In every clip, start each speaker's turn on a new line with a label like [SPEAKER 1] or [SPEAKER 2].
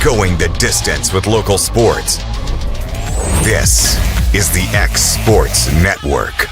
[SPEAKER 1] Going the distance with local sports. This is the X Sports Network.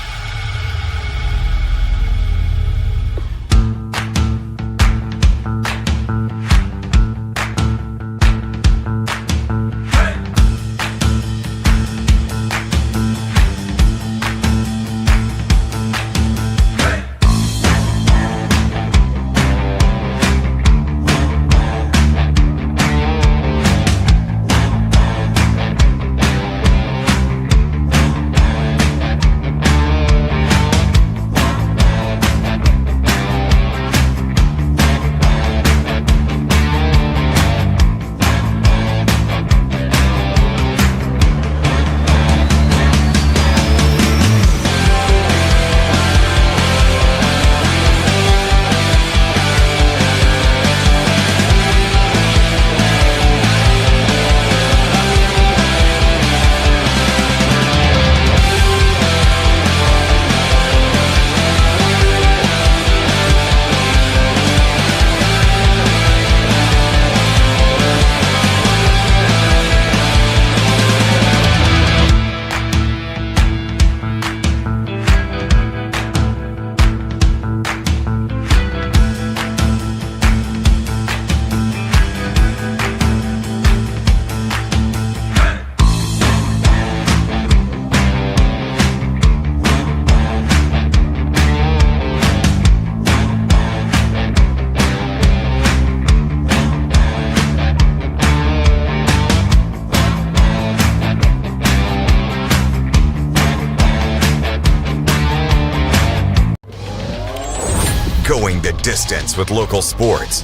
[SPEAKER 1] Going the distance with local sports.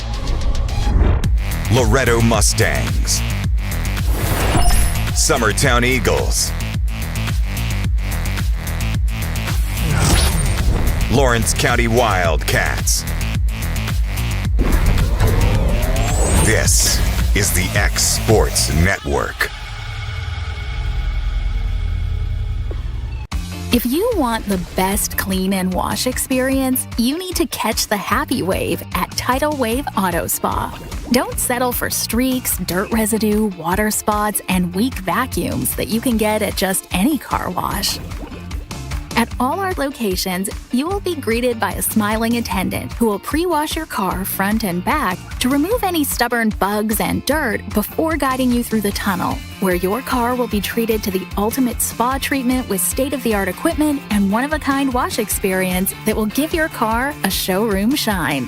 [SPEAKER 1] Loretto Mustangs. Summertown Eagles. Lawrence County Wildcats. This is the X Sports Network.
[SPEAKER 2] If you want the best clean and wash experience, you need to catch the happy wave at Tidal Wave Auto Spa. Don't settle for streaks, dirt residue, water spots, and weak vacuums that you can get at just any car wash. At all our locations, you will be greeted by a smiling attendant who will pre-wash your car front and back to remove any stubborn bugs and dirt before guiding you through the tunnel, where your car will be treated to the ultimate spa treatment with state-of-the-art equipment and one-of-a-kind wash experience that will give your car a showroom shine.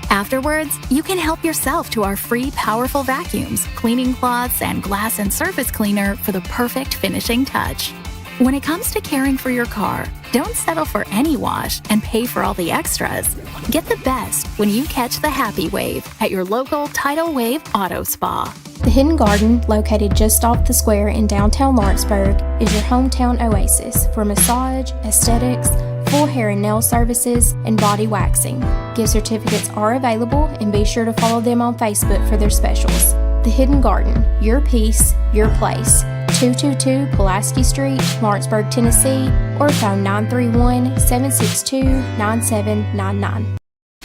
[SPEAKER 2] Afterwards, you can help yourself to our free powerful vacuums, cleaning cloths, and glass and surface cleaner for the perfect finishing touch. When it comes to caring for your car, don't settle for any wash and pay for all the extras. Get the best when you catch the happy wave at your local Tidal Wave Auto Spa.
[SPEAKER 3] The Hidden Garden, located just off the square in downtown Lawrenceburg, is your hometown oasis for massage, aesthetics, full hair and nail services, and body waxing. Gift certificates are available, and be sure to follow them on Facebook for their specials. The Hidden Garden, your peace, your place. 222 Pulaski Street, Lawrenceburg, Tennessee, or phone 931-762-9799.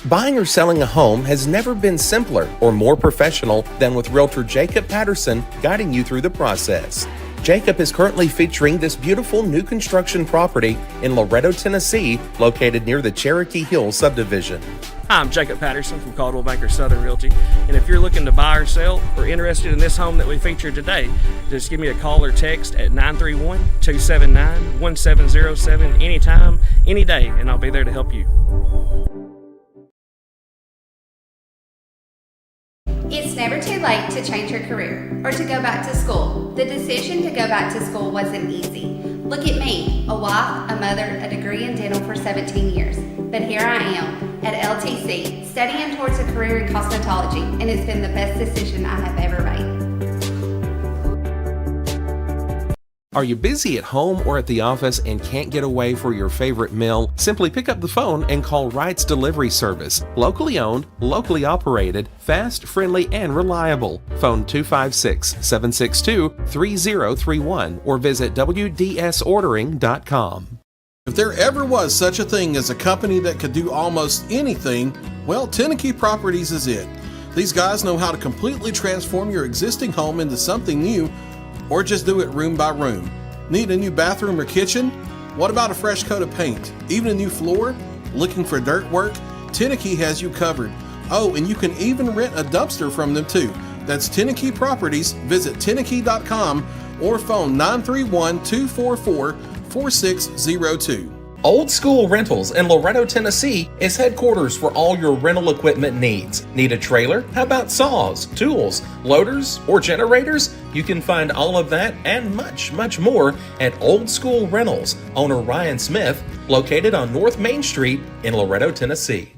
[SPEAKER 4] Buying or selling a home has never been simpler or more professional than with Realtor Jacob Patterson guiding you through the process. Jacob is currently featuring this beautiful new construction property in Loretto, Tennessee, located near the Cherokee Hill subdivision.
[SPEAKER 5] Hi, I'm Jacob Patterson from Caldwell Banker Southern Realty, and if you're looking to buy or sell or interested in this home that we featured today, just give me a call or text at 931-279-1707 anytime, any day, and I'll be there to help you.
[SPEAKER 6] It's never too late to change your career or to go back to school. The decision to go back to school wasn't easy. Look at me, a wife, a mother, a degree in dental for 17 years. But here I am at LTC, studying towards a career in cosmetology, and it's been the best decision I have ever made.
[SPEAKER 4] Are you busy at home or at the office and can't get away for your favorite meal? Simply pick up the phone and call Wright's Delivery Service. Locally owned, locally operated, fast, friendly, and reliable. Phone 256-762-3031 or visit WDSordering.com.
[SPEAKER 7] If there ever was such a thing as a company that could do almost anything, well, Tenneke Properties is it. These guys know how to completely transform your existing home into something new, or just do it room by room. Need a new bathroom or kitchen? What about a fresh coat of paint? Even a new floor? Looking for dirt work? Tenneke has you covered. Oh, and you can even rent a dumpster from them too. That's Tenneke Properties. Visit Tenneke.com or phone 931-244-4602.
[SPEAKER 4] Old School Rentals in Loretto, Tennessee is headquarters for all your rental equipment needs. Need a trailer? How about saws, tools, loaders, or generators? You can find all of that and much, much more at Old School Rentals. Owner Ryan Smith, located on North Main Street in Loretto, Tennessee.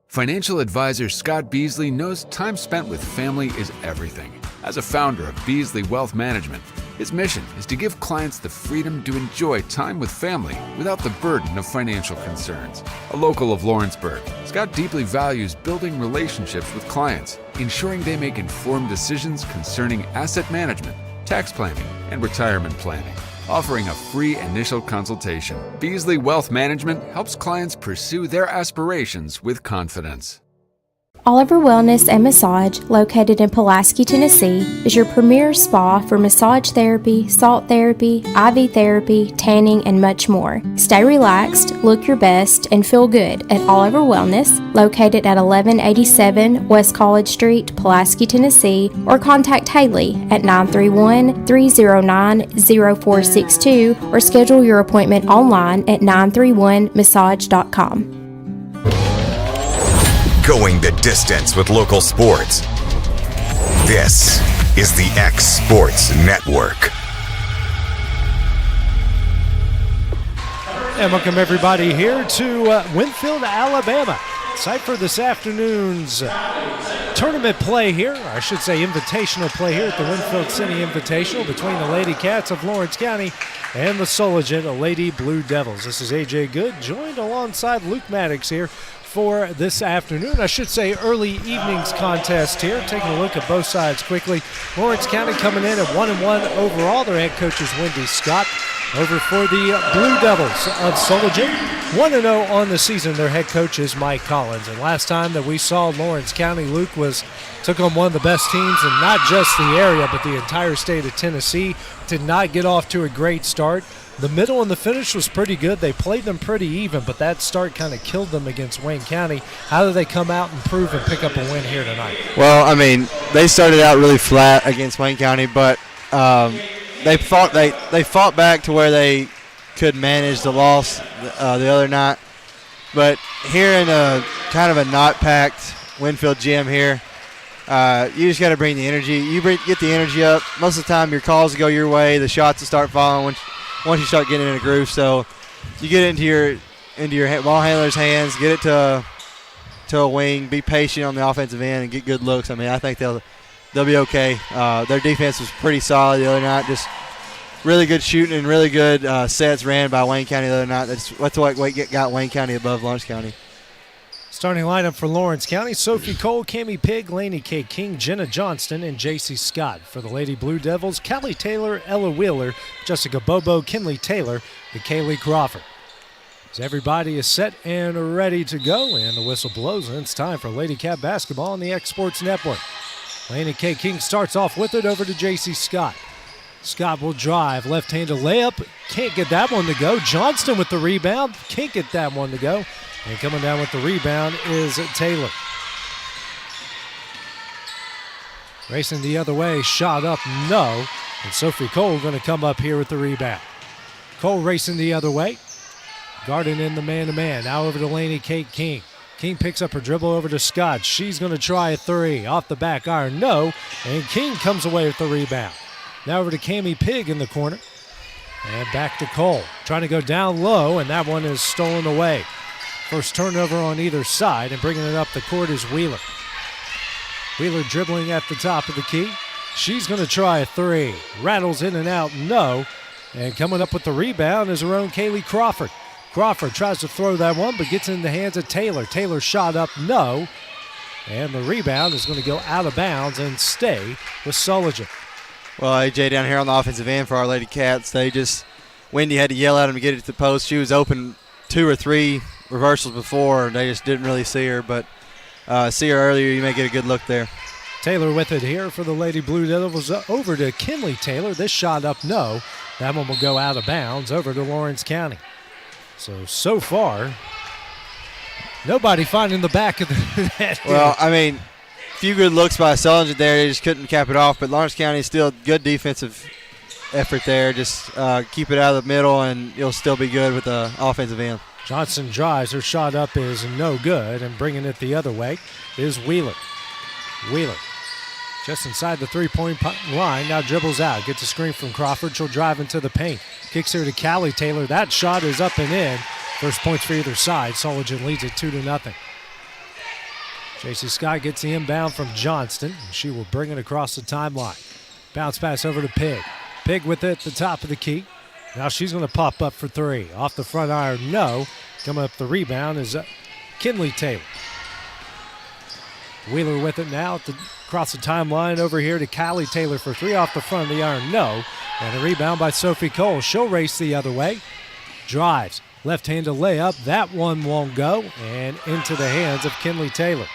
[SPEAKER 8] Financial advisor Scott Beasley knows time spent with family is everything. As a founder of Beasley Wealth Management, his mission is to give clients the freedom to enjoy time with family without the burden of financial concerns. A local of Lawrenceburg, Scott deeply values building relationships with clients, ensuring they make informed decisions concerning asset management, tax planning, and retirement planning. Offering a free initial consultation, Beasley Wealth Management helps clients pursue their aspirations with confidence.
[SPEAKER 3] Oliver Wellness and Massage, located in Pulaski, Tennessee, is your premier spa for massage therapy, salt therapy, IV therapy, tanning, and much more. Stay relaxed, look your best, and feel good at Oliver Wellness, located at 1187 West College Street, Pulaski, Tennessee, or contact Haley at 931-309-0462 or schedule your appointment online at 931massage.com.
[SPEAKER 1] Going the distance with local sports. This is the X Sports Network.
[SPEAKER 9] And welcome everybody here to Winfield, Alabama. Site for this afternoon's tournament play here, or I should say invitational play here at the Winfield City Invitational between the Lady Cats of Lawrence County and the Sulligent Lady Blue Devils. This is AJ Good, joined alongside Luke Maddox here for this afternoon. I should say early evening's contest here. Taking a look at both sides quickly. Lawrence County coming in at 1-1 overall. Their head coach is Wendy Scott. Over for the Blue Devils of Sulligent, 1-0 on the season. Their head coach is Mike Collins. And last time that we saw Lawrence County, Luke took on one of the best teams in not just the area, but the entire state of Tennessee. Did not get off to a great start. The middle and the finish was pretty good. They played them pretty even, but that start kind of killed them against Wayne County. How do they come out and prove and pick up a win here tonight?
[SPEAKER 10] Well, I mean, they started out really flat against Wayne County, but they fought back to where they could manage the loss the other night. But here in a kind of a not packed Winfield gym here, you just got to bring the energy. Get the energy up. Most of the time, your calls go your way. The shots will start falling once you start getting in a groove. So you get into your ball handler's hands, get it to a wing, be patient on the offensive end, and get good looks. I mean, I think they'll be okay. Their defense was pretty solid the other night. Just really good shooting and really good sets ran by Wayne County the other night. That's what got Wayne County above Lawrence County.
[SPEAKER 9] Starting lineup for Lawrence County: Sophie Cole, Cami Pig, Lainey K. King, Jenna Johnston, and J.C. Scott. For the Lady Blue Devils, Callie Taylor, Ella Wheeler, Jessica Bobo, Kinley Taylor, and Kaylee Crawford. As everybody is set and ready to go, and the whistle blows, and it's time for Lady Cat basketball on the X Sports Network. Lainey K. King starts off with it over to J.C. Scott. Scott will drive, left-handed layup, can't get that one to go. Johnston with the rebound, can't get that one to go. And coming down with the rebound is Taylor. Racing the other way, shot up, no. And Sophie Cole going to come up here with the rebound. Cole racing the other way. Guarding in the man-to-man. Now over to Lainey Kate King. King picks up her dribble over to Scott. She's going to try a three. Off the back iron, no. And King comes away with the rebound. Now over to Cami Pig in the corner. And back to Cole. Trying to go down low, and that one is stolen away. First turnover on either side, and bringing it up the court is Wheeler. Wheeler dribbling at the top of the key. She's going to try a three. Rattles in and out, no. And coming up with the rebound is her own Kaylee Crawford. Crawford tries to throw that one, but gets in the hands of Taylor. Taylor shot up, no. And the rebound is going to go out of bounds and stay with Sulligent.
[SPEAKER 10] Well, AJ down here on the offensive end for our Lady Cats, Wendy had to yell at him to get it to the post. She was open 2 or 3 reversals before, and they just didn't really see her. But see her earlier, you may get a good look there.
[SPEAKER 9] Taylor with it here for the Lady Blue Devils over to Kinley Taylor. This shot up, no. That one will go out of bounds over to Lawrence County. So far, nobody finding the back of the net here.
[SPEAKER 10] Well, I mean, a few good looks by Sulligent there. They just couldn't cap it off. But Lawrence County still good defensive effort there. Just keep it out of the middle, and you'll still be good with the offensive end.
[SPEAKER 9] Johnson drives. Her shot up is no good, and bringing it the other way is Wheeler. Wheeler just inside the three-point line, now dribbles out, gets a screen from Crawford. She'll drive into the paint. Kicks her to Callie Taylor. That shot is up and in. First points for either side. Sulligent leads it 2-0. J.C. Scott gets the inbound from Johnston, and she will bring it across the timeline. Bounce pass over to Pig. Pig with it at the top of the key. Now she's going to pop up for three. Off the front iron, no. Coming up the rebound is Kinley Taylor. Wheeler with it now across the timeline over here to Callie Taylor for three. Off the front of the iron, no. And a rebound by Sophie Cole. She'll race the other way. Drives. Left-handed layup. That one won't go. And into the hands of Kinley Taylor.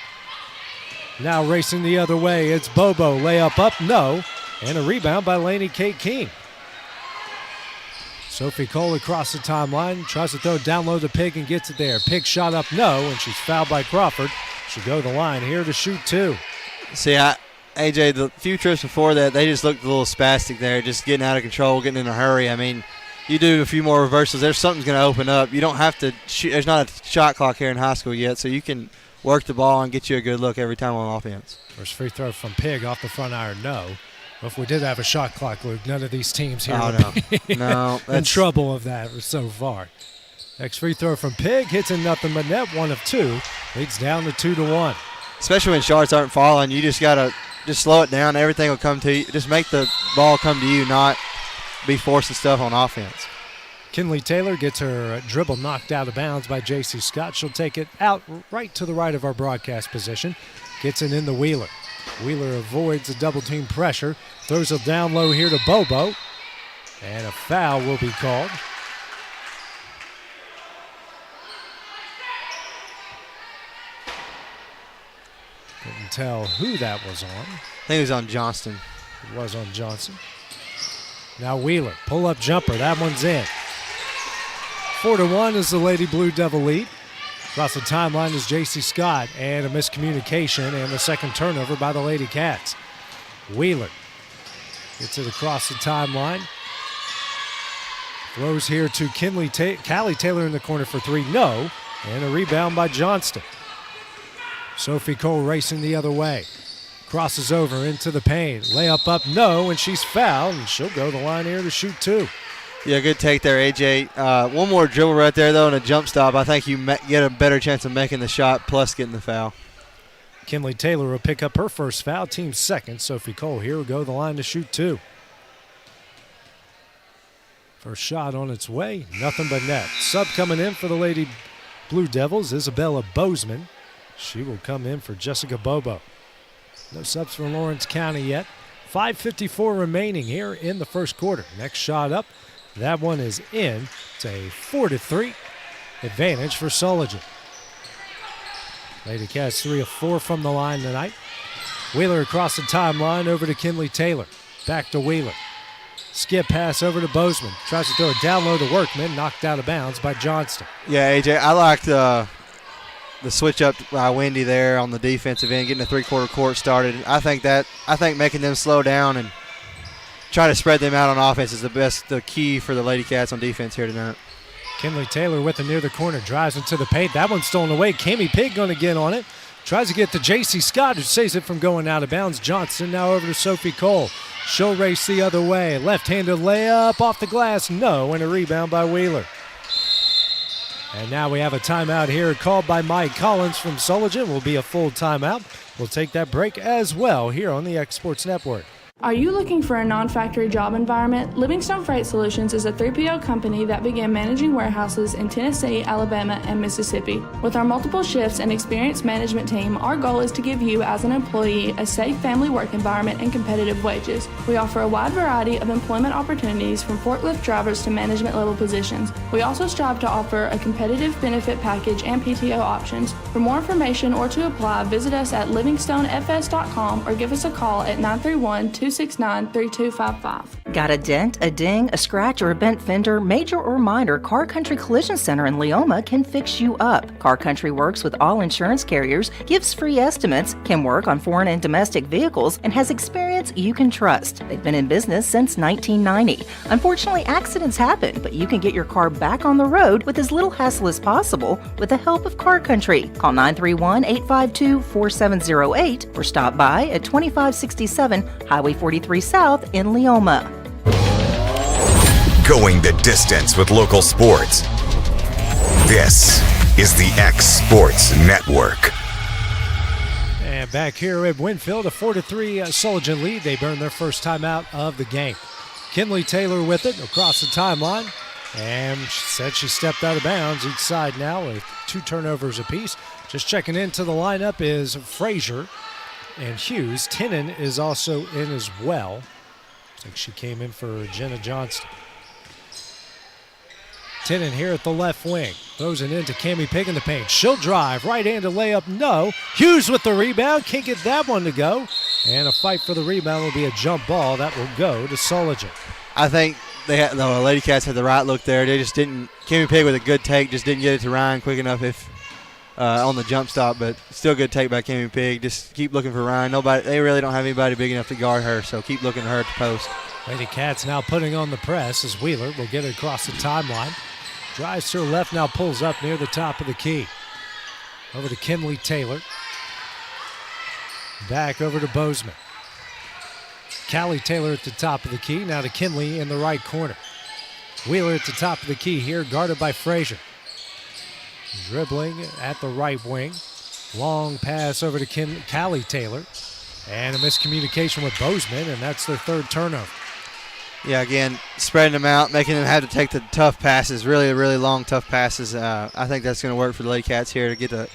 [SPEAKER 9] Now racing the other way. It's Bobo. Layup up, no. And a rebound by Laney Kate King. Sophie Cole across the timeline. Tries to throw it down low to Pig and gets it there. Pig shot up, no. And she's fouled by Crawford. She'll go to the line here to shoot two.
[SPEAKER 10] See, AJ, the few trips before that, they just looked a little spastic there, just getting out of control, getting in a hurry. I mean, you do a few more reversals, something's going to open up. You don't have to shoot. There's not a shot clock here in high school yet, so you can work the ball and get you a good look every time on offense.
[SPEAKER 9] First free throw from Pig off the front iron, no. Well, if we did have a shot clock, Luke, none of these teams here would be in trouble of that so far. Next free throw from Pig, hits in nothing but net, 1 of 2. Leads down to 2-1.
[SPEAKER 10] Especially when shots aren't falling, you just got to just slow it down. Everything will come to you. Just make the ball come to you, not be forcing stuff on offense.
[SPEAKER 9] Kinley Taylor gets her dribble knocked out of bounds by J.C. Scott. She'll take it out right to the right of our broadcast position. Gets it into Wheeler. Wheeler avoids the double-team pressure. Throws it down low here to Bobo. And a foul will be called. Couldn't tell who that was on.
[SPEAKER 10] I think it was on Johnston.
[SPEAKER 9] It was on Johnson. Now Wheeler, pull-up jumper. That one's in. 4-1 is the Lady Blue Devil lead. Across the timeline is J.C. Scott, and a miscommunication and the second turnover by the Lady Cats. Wheeler gets it across the timeline. Throws here to Callie Taylor in the corner for three, no. And a rebound by Johnston. Sophie Cole racing the other way. Crosses over into the paint. Layup up, no, and she's fouled, and she'll go to the line here to shoot two.
[SPEAKER 10] Yeah, good take there, AJ. One more dribble right there, though, and a jump stop. I think you get a better chance of making the shot plus getting the foul.
[SPEAKER 9] Kinley Taylor will pick up her first foul, team's second. Sophie Cole here will go to the line to shoot two. First shot on its way, nothing but net. Sub coming in for the Lady Blue Devils, Isabella Bozeman. She will come in for Jessica Bobo. No subs for Lawrence County yet. 5:54 remaining here in the first quarter. Next shot up, that one is in. It's a 4-3 advantage for Sulligent. Lady Cats 3 of 4 from the line tonight. Wheeler across the timeline over to Kinley Taylor. Back to Wheeler. Skip pass over to Bozeman. Tries to throw it down low to Workman. Knocked out of bounds by Johnston.
[SPEAKER 10] Yeah, AJ, I liked the switch up by Wendy there on the defensive end, getting the three-quarter court started. I think making them slow down and try to spread them out on offense is the key for the Lady Cats on defense here tonight.
[SPEAKER 9] Kinley Taylor with it near the corner, drives into the paint. That one's stolen away. Cami Pig going to get on it. Tries to get to J.C. Scott, who saves it from going out of bounds. Johnson now over to Sophie Cole. She'll race the other way. Left-handed layup off the glass, no, and a rebound by Wheeler. And now we have a timeout here called by Mike Collins from Sulligent. Will be a full timeout. We'll take that break as well here on the X Sports Network.
[SPEAKER 11] Are you looking for a non-factory job environment? Livingstone Freight Solutions is a 3PL company that began managing warehouses in Tennessee, Alabama, and Mississippi. With our multiple shifts and experienced management team, our goal is to give you as an employee a safe family work environment and competitive wages. We offer a wide variety of employment opportunities from forklift drivers to management level positions. We also strive to offer a competitive benefit package and PTO options. For more information or to apply, visit us at livingstonefs.com or give us a call at 931-269-3255.
[SPEAKER 12] Got a dent, a ding, a scratch, or a bent fender? Major or minor, Car Country Collision Center in Leoma can fix you up. Car Country works with all insurance carriers, gives free estimates, can work on foreign and domestic vehicles, and has experience you can trust. They've been in business since 1990. Unfortunately, accidents happen, but you can get your car back on the road with as little hassle as possible with the help of Car Country. Call 931-852-4708 or stop by at 2567 Highway 43 South in Leoma.
[SPEAKER 1] Going the distance with local sports. This is the X Sports Network.
[SPEAKER 9] And back here at Winfield, a 4-3 Sulligent lead. They burned their first time out of the game. Kinley Taylor with it across the timeline. And she said she stepped out of bounds each side now with 2 turnovers apiece. Just checking into the lineup is Frazier and Hughes. Tinnen is also in as well. I think she came in for Jenna Johnston. Tinnen here at the left wing. Throws it into Cammie Pig in the paint. She'll drive. Right-handed layup, no. Hughes with the rebound. Can't get that one to go. And a fight for the rebound will be a jump ball. That will go to Sulligent.
[SPEAKER 10] I think the Lady Cats had the right look there. They just didn't. Cammie Pig with a good take, just didn't get it to Ryan quick enough on the jump stop, but still good take by Cammie Pig. Just keep looking for Ryan. They really don't have anybody big enough to guard her, so keep looking at her at the post.
[SPEAKER 9] Lady Cats now putting on the press as Wheeler will get it across the timeline. Drives to her left, now pulls up near the top of the key. Over to Kinley Taylor. Back over to Bozeman. Callie Taylor at the top of the key, now to Kinley in the right corner. Wheeler at the top of the key here, guarded by Frazier. Dribbling at the right wing. Long pass over to Callie Taylor. And a miscommunication with Bozeman, and that's their 3rd turnover.
[SPEAKER 10] Yeah, again, spreading them out, making them have to take the tough passes, really long, tough passes. I think that's going to work for the Lady Cats here to get the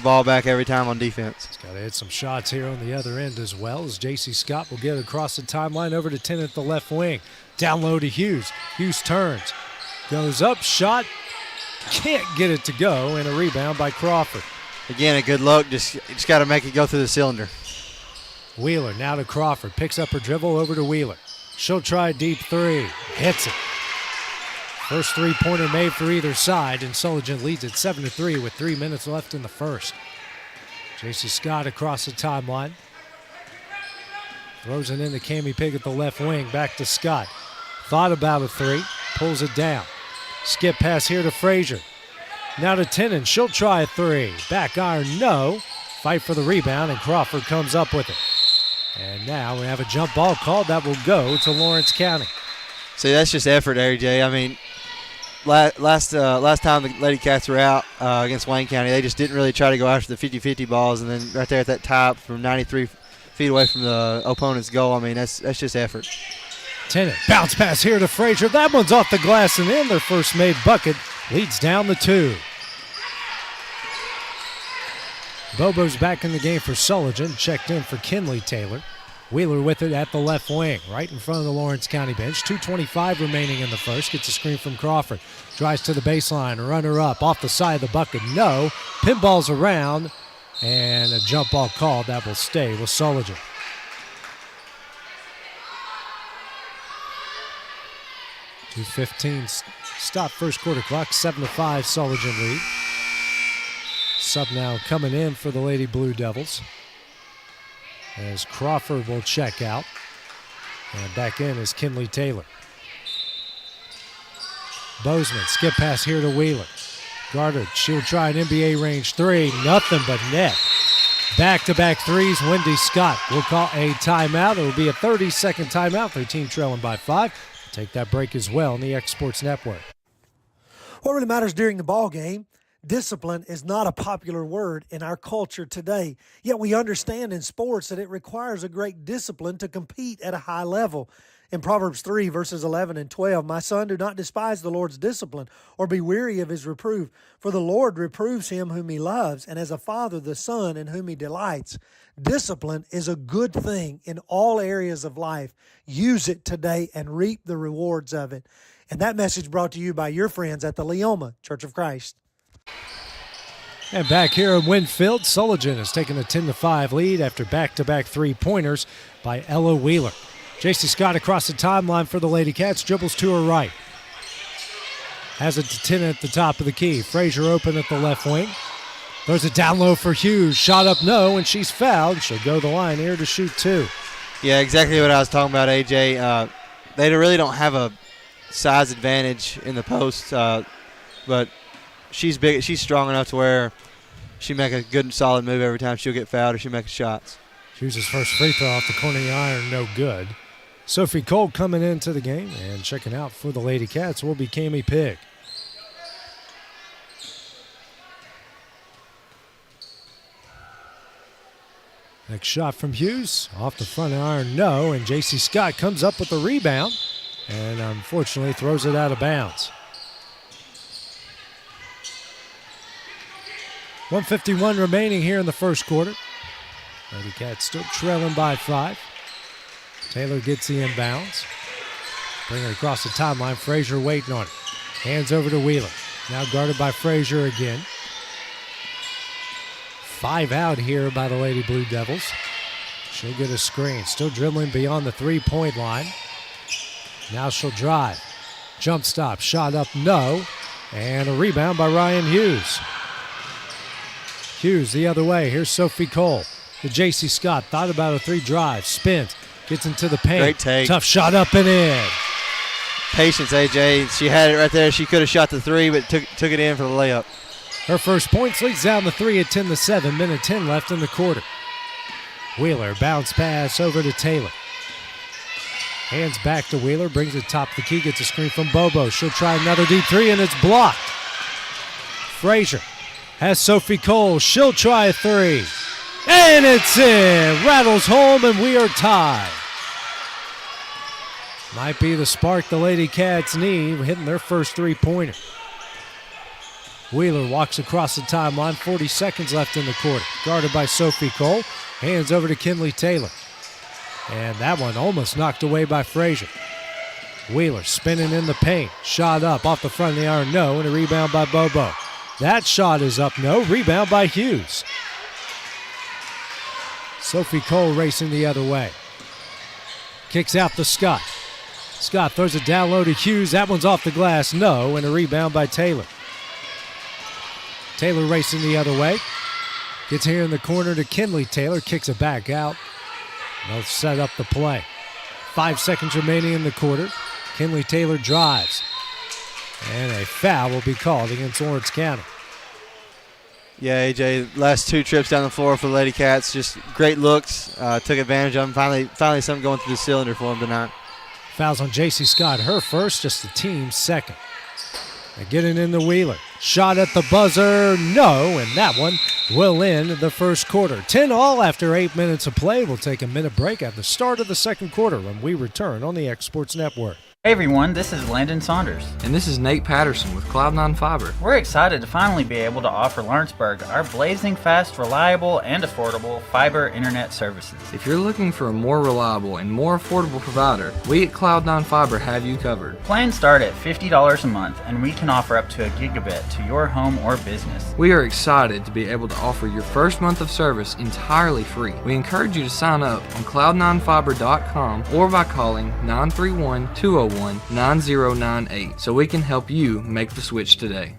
[SPEAKER 10] ball back every time on defense.
[SPEAKER 9] He's got to hit some shots here on the other end as well, as J.C. Scott will get it across the timeline over to Tinnen at the left wing. Down low to Hughes. Hughes turns. Goes up, shot. Can't get it to go, and a rebound by Crawford.
[SPEAKER 10] Again, a good look. Just got to make it go through the cylinder.
[SPEAKER 9] Wheeler now to Crawford. Picks up her dribble over to Wheeler. She'll try deep 3. Hits it. First 3-pointer made for either side, and Sulligent leads at 7-3 with 3 minutes left in the first. J.C. Scott across the timeline. Throws it into Cammie Pig at the left wing. Back to Scott. Thought about a 3. Pulls it down. Skip pass here to Frazier. Now to Tinnen. She'll try a 3. Back iron, no. Fight for the rebound, and Crawford comes up with it. And now we have a jump ball called that will go to Lawrence County.
[SPEAKER 10] See, that's just effort, AJ. I mean, last time the Lady Cats were out against Wayne County, they just didn't really try to go after the 50-50 balls, and then right there at that top from 93 feet away from the opponent's goal, I mean, that's just effort.
[SPEAKER 9] Tinnen, bounce pass here to Frazier. That one's off the glass and in. Their first made bucket leads down the 2. Bobo's back in the game for Sulligent, checked in for Kinley Taylor. Wheeler with it at the left wing, right in front of the Lawrence County bench. 2:25 remaining in the first. Gets a screen from Crawford. Drives to the baseline, runner up, off the side of the bucket, no. Pinballs around, and a jump ball called. That will stay with Sulligent. .2:15 stop first quarter clock, 7-5 Sulligent lead. Sub now coming in for the Lady Blue Devils, as Crawford will check out. And back in is Kinley Taylor. Bozeman, skip pass here to Wheeler. Guarded, she'll try an NBA range 3, nothing but net. Back-to-back threes, Wendy Scott will call a timeout. It will be a 30-second timeout. Their team trailing by 5. Take that break as well on the X Sports Network.
[SPEAKER 13] What really matters during the ball game,
[SPEAKER 9] Discipline is not a popular word in our culture today, yet we understand in sports that it requires a great discipline to compete at a high level. In Proverbs 3, verses 11 and 12, "My son, do not despise the Lord's discipline, or be weary of his reproof. For the Lord reproves him whom he loves, and as a father the son in whom he delights." Discipline is a good thing in all areas of life. Use it today and reap the rewards of it. And that message brought to you by your friends at the Leoma Church of Christ. And back here in Winfield, Sulligent has taken a 10-5 lead after back-to-back three-pointers by Ella Wheeler. J.C. Scott across the timeline for the Lady Cats, dribbles to her right. Has it to 10 at the top of the key. Frazier open at the left wing. Throws it down low for Hughes. Shot up no, and she's fouled. She'll go the line here to shoot two.
[SPEAKER 10] Yeah, exactly what I was talking about, AJ. They really don't have a size advantage in the post, but she's big. She's strong enough to where she make a good, solid move every time she'll get fouled or she makes shots.
[SPEAKER 9] Hughes' first free throw off the corner of the iron, no good. Sophie Cole coming into the game, and checking out for the Lady Cats will be Cammie Pigg. Next shot from Hughes, off the front iron, no, and J.C. Scott comes up with the rebound, and unfortunately throws it out of bounds. 1:51 remaining here in the first quarter. Lady Cats still trailing by 5. Taylor gets the inbounds. Bring it across the timeline. Frazier waiting on it. Hands over to Wheeler. Now guarded by Frazier again. 5 out here by the Lady Blue Devils. She'll get a screen. Still dribbling beyond the three-point line. Now she'll drive. Jump stop. Shot up, no. And a rebound by Ryan Hughes. Hughes the other way. Here's Sophie Cole. The J.C. Scott thought about a 3 drive. Spins. Gets into the paint.
[SPEAKER 10] Great take.
[SPEAKER 9] Tough shot up and in.
[SPEAKER 10] Patience, AJ. She had it right there. She could have shot the 3, but took it in for the layup.
[SPEAKER 9] Her first points leads down the 3 at 10-7. Minute 10 left in the quarter. Wheeler bounce pass over to Taylor. Hands back to Wheeler. Brings it top of the key. Gets a screen from Bobo. She'll try another deep 3, and it's blocked. Frazier has Sophie Cole. She'll try a 3. And it's in. Rattles home, and we are tied. Might be the spark the Lady Cats need, hitting their first three-pointer. Wheeler walks across the timeline. 40 seconds left in the quarter. Guarded by Sophie Cole. Hands over to Kinley Taylor. And that one almost knocked away by Frazier. Wheeler spinning in the paint. Shot up off the front of the iron, no, and a rebound by Bobo. That shot is up, no. Rebound by Hughes. Sophie Cole racing the other way. Kicks out to Scott. Scott throws it down low to Hughes. That one's off the glass, no, and a rebound by Taylor. Taylor racing the other way. Gets here in the corner to Kinley Taylor. Kicks it back out. They'll set up the play. 5 seconds remaining in the quarter. Kinley Taylor drives. And a foul will be called against Lawrence County.
[SPEAKER 10] Yeah, AJ, last 2 trips down the floor for the Lady Cats. Just great looks. Took advantage of them. Finally something going through the cylinder for them tonight.
[SPEAKER 9] Fouls on J.C. Scott. Her first, just the team's second. And getting in the Wheeler. Shot at the buzzer, no, and that one will end the first quarter. 10-all after 8 minutes of play. We'll take a minute break at the start of the second quarter when we return on the X Sports Network.
[SPEAKER 13] Hey everyone, this is Landon Saunders.
[SPEAKER 14] And this is Nate Patterson with Cloud9 Fiber.
[SPEAKER 13] We're excited to finally be able to offer Lawrenceburg our blazing fast, reliable, and affordable fiber internet services.
[SPEAKER 14] If you're looking for a more reliable and more affordable provider, we at Cloud9 Fiber have you covered.
[SPEAKER 13] Plans start at $50 a month, and we can offer up to a gigabit to your home or business.
[SPEAKER 14] We are excited to be able to offer your first month of service entirely free. We encourage you to sign up on cloud9fiber.com or by calling 931-201-9098 so we can help you make the switch today.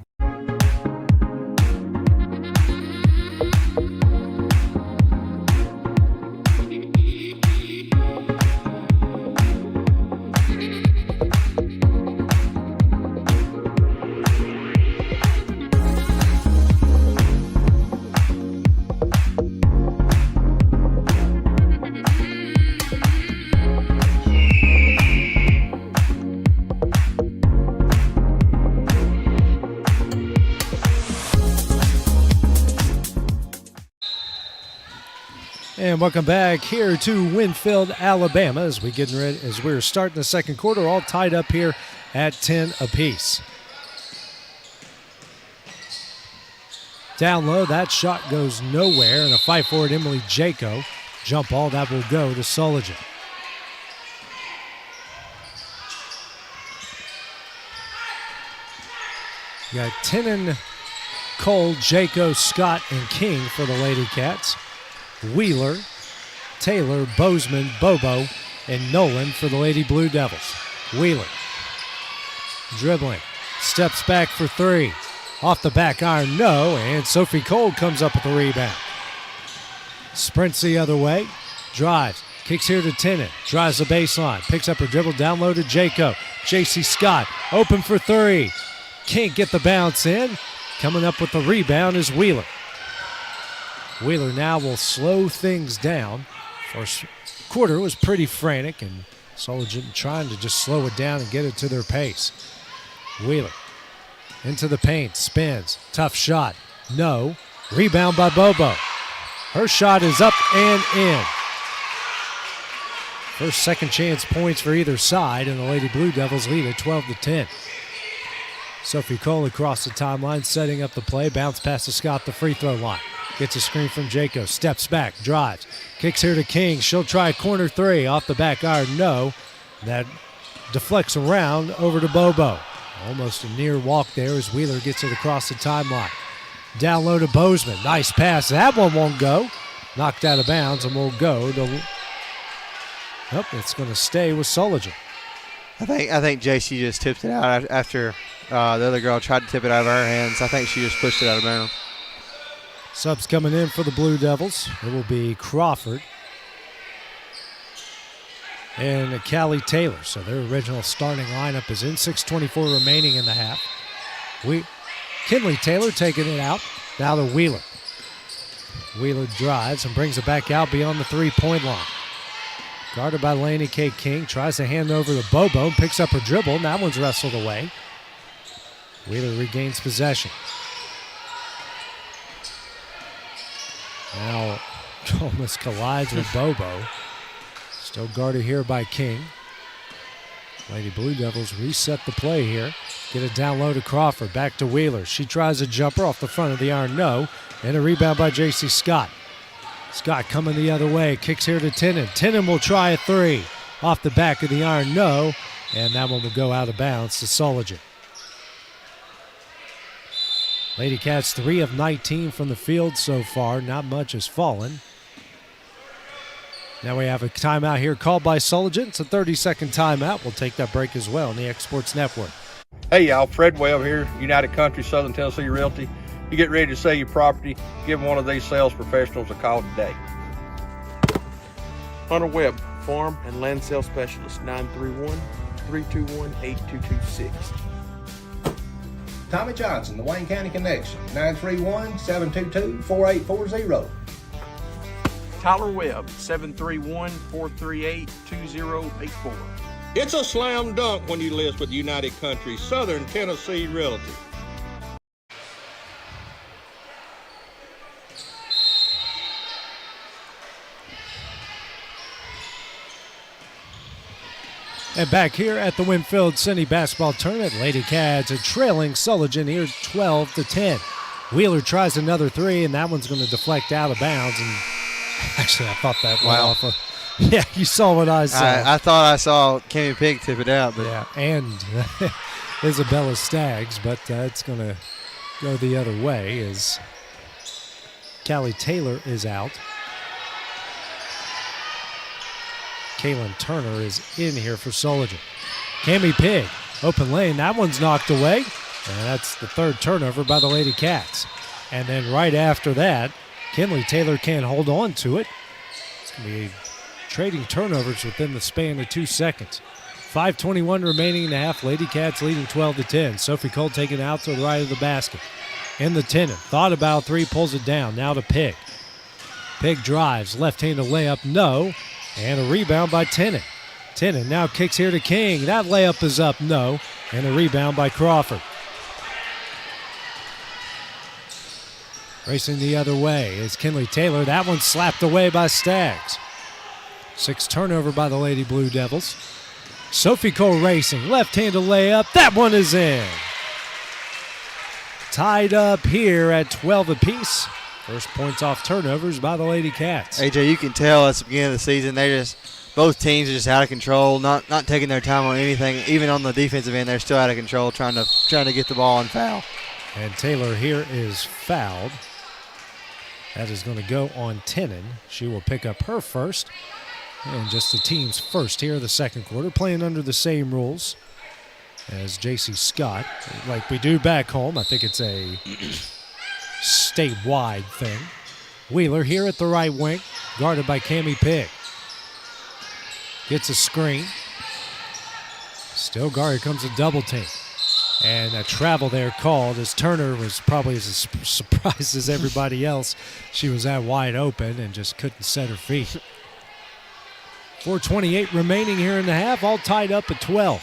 [SPEAKER 9] And welcome back here to Winfield, Alabama, as we're starting the second quarter, all tied up here at 10 apiece. Down low, that shot goes nowhere, and a fight for it, Emily Jaco. Jump ball, that will go to Sulligent. You got Tenen, Cole, Jaco, Scott, and King for the Lady Cats. Wheeler, Taylor, Bozeman, Bobo, and Nolan for the Lady Blue Devils. Wheeler dribbling, steps back for three. Off the back iron, no, and Sophie Cole comes up with the rebound. Sprints the other way, drives, kicks here to Tenen, drives the baseline, picks up her dribble, down low to Jaco. JC Scott, open for three. Can't get the bounce in. Coming up with the rebound is Wheeler. Wheeler now will slow things down. First quarter was pretty frantic, and Sulligent trying to just slow it down and get it to their pace. Wheeler into the paint, spins, tough shot, no. Rebound by Bobo. Her shot is up and in. First second chance points for either side, and the Lady Blue Devils lead at 12-10. Sophie Cole across the timeline, setting up the play. Bounce past to Scott, the free throw line. Gets a screen from Jaco. Steps back, drives. Kicks here to King. She'll try a corner three. Off the back iron, no. That deflects around over to Bobo. Almost a near walk there as Wheeler gets it across the timeline. Down low to Bozeman. Nice pass. That one won't go. Knocked out of bounds and will go to... Nope, it's going to stay with Sulligent.
[SPEAKER 10] I think JC just tipped it out after the other girl tried to tip it out of her hands. I think she just pushed it out of bounds.
[SPEAKER 9] Subs coming in for the Blue Devils. It will be Crawford and Callie Taylor. So their original starting lineup is in. 6:24 remaining in the half. Kinley Taylor taking it out. Now to Wheeler. Wheeler drives and brings it back out beyond the three-point line. Guarded by Laney K. King. Tries to hand over to Bobo. Picks up her dribble. And that one's wrestled away. Wheeler regains possession. Now almost collides with Bobo. Still guarded here by King. Lady Blue Devils reset the play here. Get it down low to Crawford. Back to Wheeler. She tries a jumper off the front of the iron. No. And a rebound by J.C. Scott. Scott coming the other way. Kicks here to Tenen. Tenen will try a three. Off the back of the iron. No. And that one will go out of bounds to Sulligent. Lady Cats 3 of 19 from the field so far. Not much has fallen. Now we have a timeout here called by Sulligent. It's a 30-second timeout. We'll take that break as well on the Exports Network.
[SPEAKER 15] Hey y'all, Fred Webb here, United Country Southern Tennessee Realty. You get ready to sell your property, give one of these sales professionals a call today.
[SPEAKER 16] Hunter Webb, Farm and Land Sales Specialist, 931-321-8226.
[SPEAKER 17] Tommy Johnson, the Wayne County Connection, 931-722-4840.
[SPEAKER 16] Tyler Webb, 731-438-2084.
[SPEAKER 15] It's a slam dunk when you list with United Country Southern Tennessee Realty.
[SPEAKER 9] And back here at the Winfield City Basketball Tournament, Lady Cats are trailing Sulligent here 12-10. Wheeler tries another three, and that one's going to deflect out of bounds. And actually, I thought that went off of. Yeah, you saw what I saw.
[SPEAKER 10] I thought I saw Kimmy Pig tip it out. But
[SPEAKER 9] yeah, and Isabella Staggs, but it's going to go the other way as Callie Taylor is out. Kaylin Turner is in here for Sulligent. Cammie Pig, open lane. That one's knocked away. And that's the third turnover by the Lady Cats. And then right after that, Kinley Taylor can't hold on to it. It's going to be trading turnovers within the span of 2 seconds. 5:21 remaining in the half. Lady Cats leading 12-10. Sophie Cole taking it out to the right of the basket. In the Tenen. Thought about three, pulls it down. Now to Pig. Pig drives. Left-handed layup, no. And a rebound by Tenen. Tenen now kicks here to King. That layup is up, no. And a rebound by Crawford. Racing the other way is Kinley Taylor. That one slapped away by Staggs. 6 turnover by the Lady Blue Devils. Sophie Cole racing. Left-handed layup. That one is in. Tied up here at 12 apiece. First points off turnovers by the Lady Cats.
[SPEAKER 10] AJ, you can tell at the beginning of the season, both teams are just out of control, not taking their time on anything. Even on the defensive end, they're still out of control, trying to get the ball and foul.
[SPEAKER 9] And Taylor here is fouled. That is going to go on Tenon. She will pick up her first. And just the team's first here in the second quarter, playing under the same rules as J.C. Scott. Like we do back home, I think it's a statewide thing. Wheeler here at the right wing, guarded by Cammie Pigg. Gets a screen. Still guarded, comes a double team. And a travel there called as Turner was probably as surprised as everybody else. She was that wide open and just couldn't set her feet. 4:28 remaining here in the half, all tied up at 12.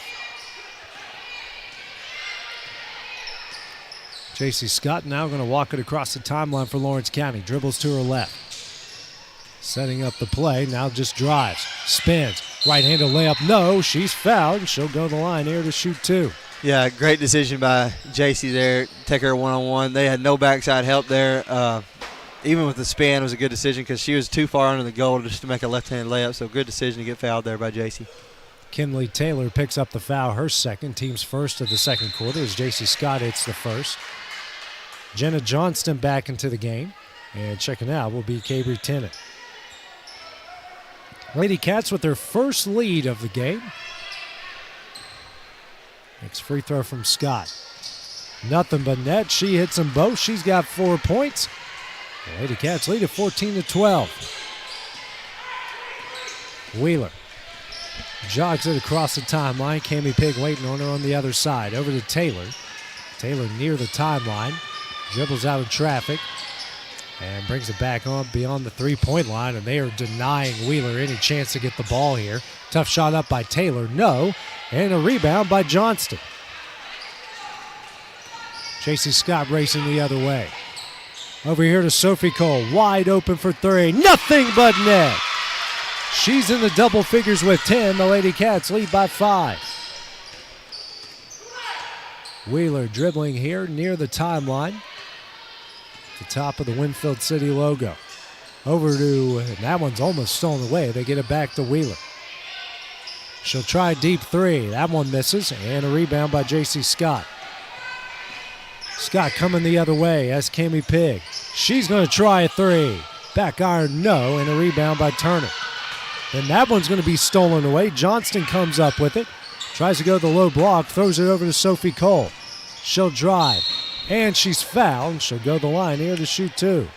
[SPEAKER 9] J.C. Scott now going to walk it across the timeline for Lawrence County. Dribbles to her left. Setting up the play, now just drives, spins, right-handed layup, no, she's fouled, and she'll go to the line here to shoot 2.
[SPEAKER 10] Yeah, great decision by J.C. there, take her one-on-one. They had no backside help there. Even with the spin, it was a good decision because she was too far under the goal just to make a left-handed layup, so good decision to get fouled there by J.C.
[SPEAKER 9] Kinley Taylor picks up the foul, her second, team's first of the second quarter as J.C. Scott hits the first. Jenna Johnston back into the game, and checking out will be Cabry Tennant. Lady Cats with their first lead of the game. Next free throw from Scott. Nothing but net. She hits them both. She's got 4 points. The Lady Cats lead at 14-12. Wheeler jogs it across the timeline. Cammie Pigg waiting on her on the other side. Over to Taylor. Taylor near the timeline. Dribbles out of traffic. And brings it back on beyond the three-point line, and they are denying Wheeler any chance to get the ball here. Tough shot up by Taylor, no. And a rebound by Johnston. J.C. Scott racing the other way. Over here to Sophie Cole, wide open for 3. Nothing but net. She's in the double figures with 10. The Lady Cats lead by 5. Wheeler dribbling here near the timeline. The top of the Winfield City logo. Over to, and that one's almost stolen away. They get it back to Wheeler. She'll try a deep 3. That one misses, and a rebound by J.C. Scott. Scott coming the other way as Cammie Pigg. She's going to try a 3. Back iron, no, and a rebound by Turner. Then that one's going to be stolen away. Johnston comes up with it. Tries to go to the low block, throws it over to Sophie Cole. She'll drive. And she's fouled. She'll go to the line here to shoot 2.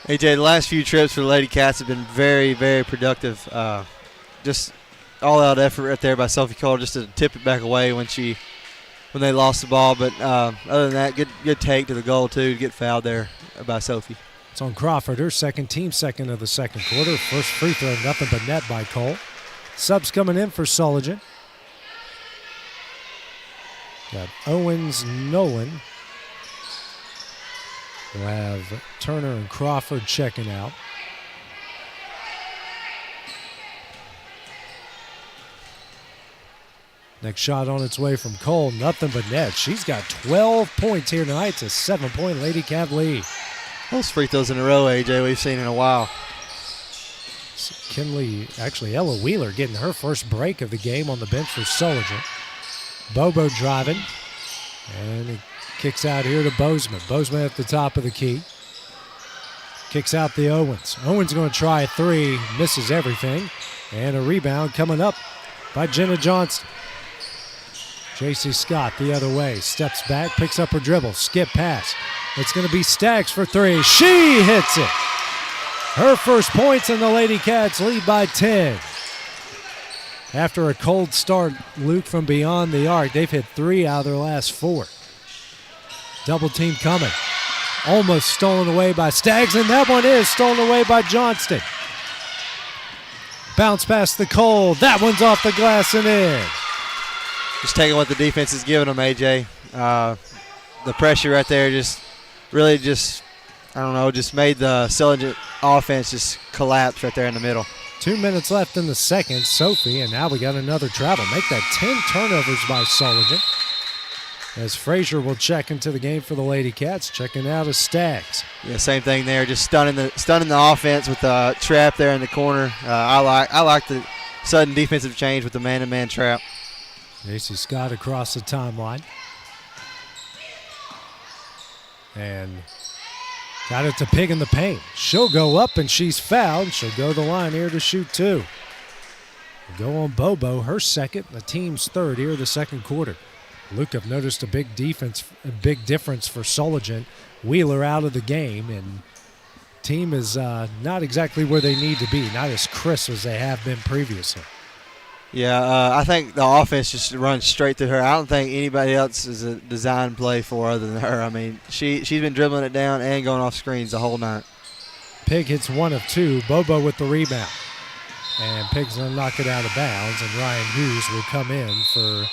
[SPEAKER 10] AJ, the last few trips for the Lady Cats have been very, very productive. Just all-out effort right there by Sophie Cole just to tip it back away when they lost the ball. But other than that, good take to the goal, too, to get fouled there by Sophie.
[SPEAKER 9] It's on Crawford, her second of the second quarter. First free throw, nothing but net by Cole. Subs coming in for Sulligent. Got Owens, Nolan. We'll have Turner and Crawford checking out. Next shot on its way from Cole, nothing but net. She's got 12 points here tonight. It's a 7-point Lady Cat lead.
[SPEAKER 10] Those free throws in a row, AJ, we've seen in a while.
[SPEAKER 9] Kinley, actually Ella Wheeler getting her first break of the game on the bench for Sulligent. Bobo driving, and he kicks out here to Bozeman. Bozeman at the top of the key. Kicks out the Owens. Owens going to try a 3, misses everything. And a rebound coming up by Jenna Johnston. J.C. Scott the other way. Steps back, picks up her dribble. Skip pass. It's going to be Staggs for 3. She hits it. Her first points, and the Lady Cats lead by 10. After a cold start, Luke, from beyond the arc, they've hit 3 out of their last 4. Double team coming. Almost stolen away by Staggs, and that one is stolen away by Johnston. Bounce past the Cole. That one's off the glass and in.
[SPEAKER 10] Just taking what the defense is giving them, AJ. The pressure right there just I don't know, just made the Sulligent offense just collapse right there in the middle.
[SPEAKER 9] 2 minutes left in the second. Sophie, and now we got another travel. Make that 10 turnovers by Sulligent. As Frazier will check into the game for the Lady Cats, checking out as Stags.
[SPEAKER 10] Yeah, same thing there. Just stunning the offense with the trap there in the corner. I like the sudden defensive change with the man-to-man trap.
[SPEAKER 9] J.C. Scott across the timeline. And got it to Pig in the paint. She'll go up, and she's fouled. She'll go to the line here to shoot 2. We'll go on Bobo, her second, the team's third here in the second quarter. Luke have noticed a big difference for Sulligent. Wheeler out of the game, and team is not exactly where they need to be, not as crisp as they have been previously.
[SPEAKER 10] Yeah, I think the offense just runs straight through her. I don't think anybody else is a design play for other than her. I mean, she's been dribbling it down and going off screens the whole night.
[SPEAKER 9] Pig hits 1 of 2. Bobo with the rebound. And Pig's going to knock it out of bounds, and Ryan Hughes will come in for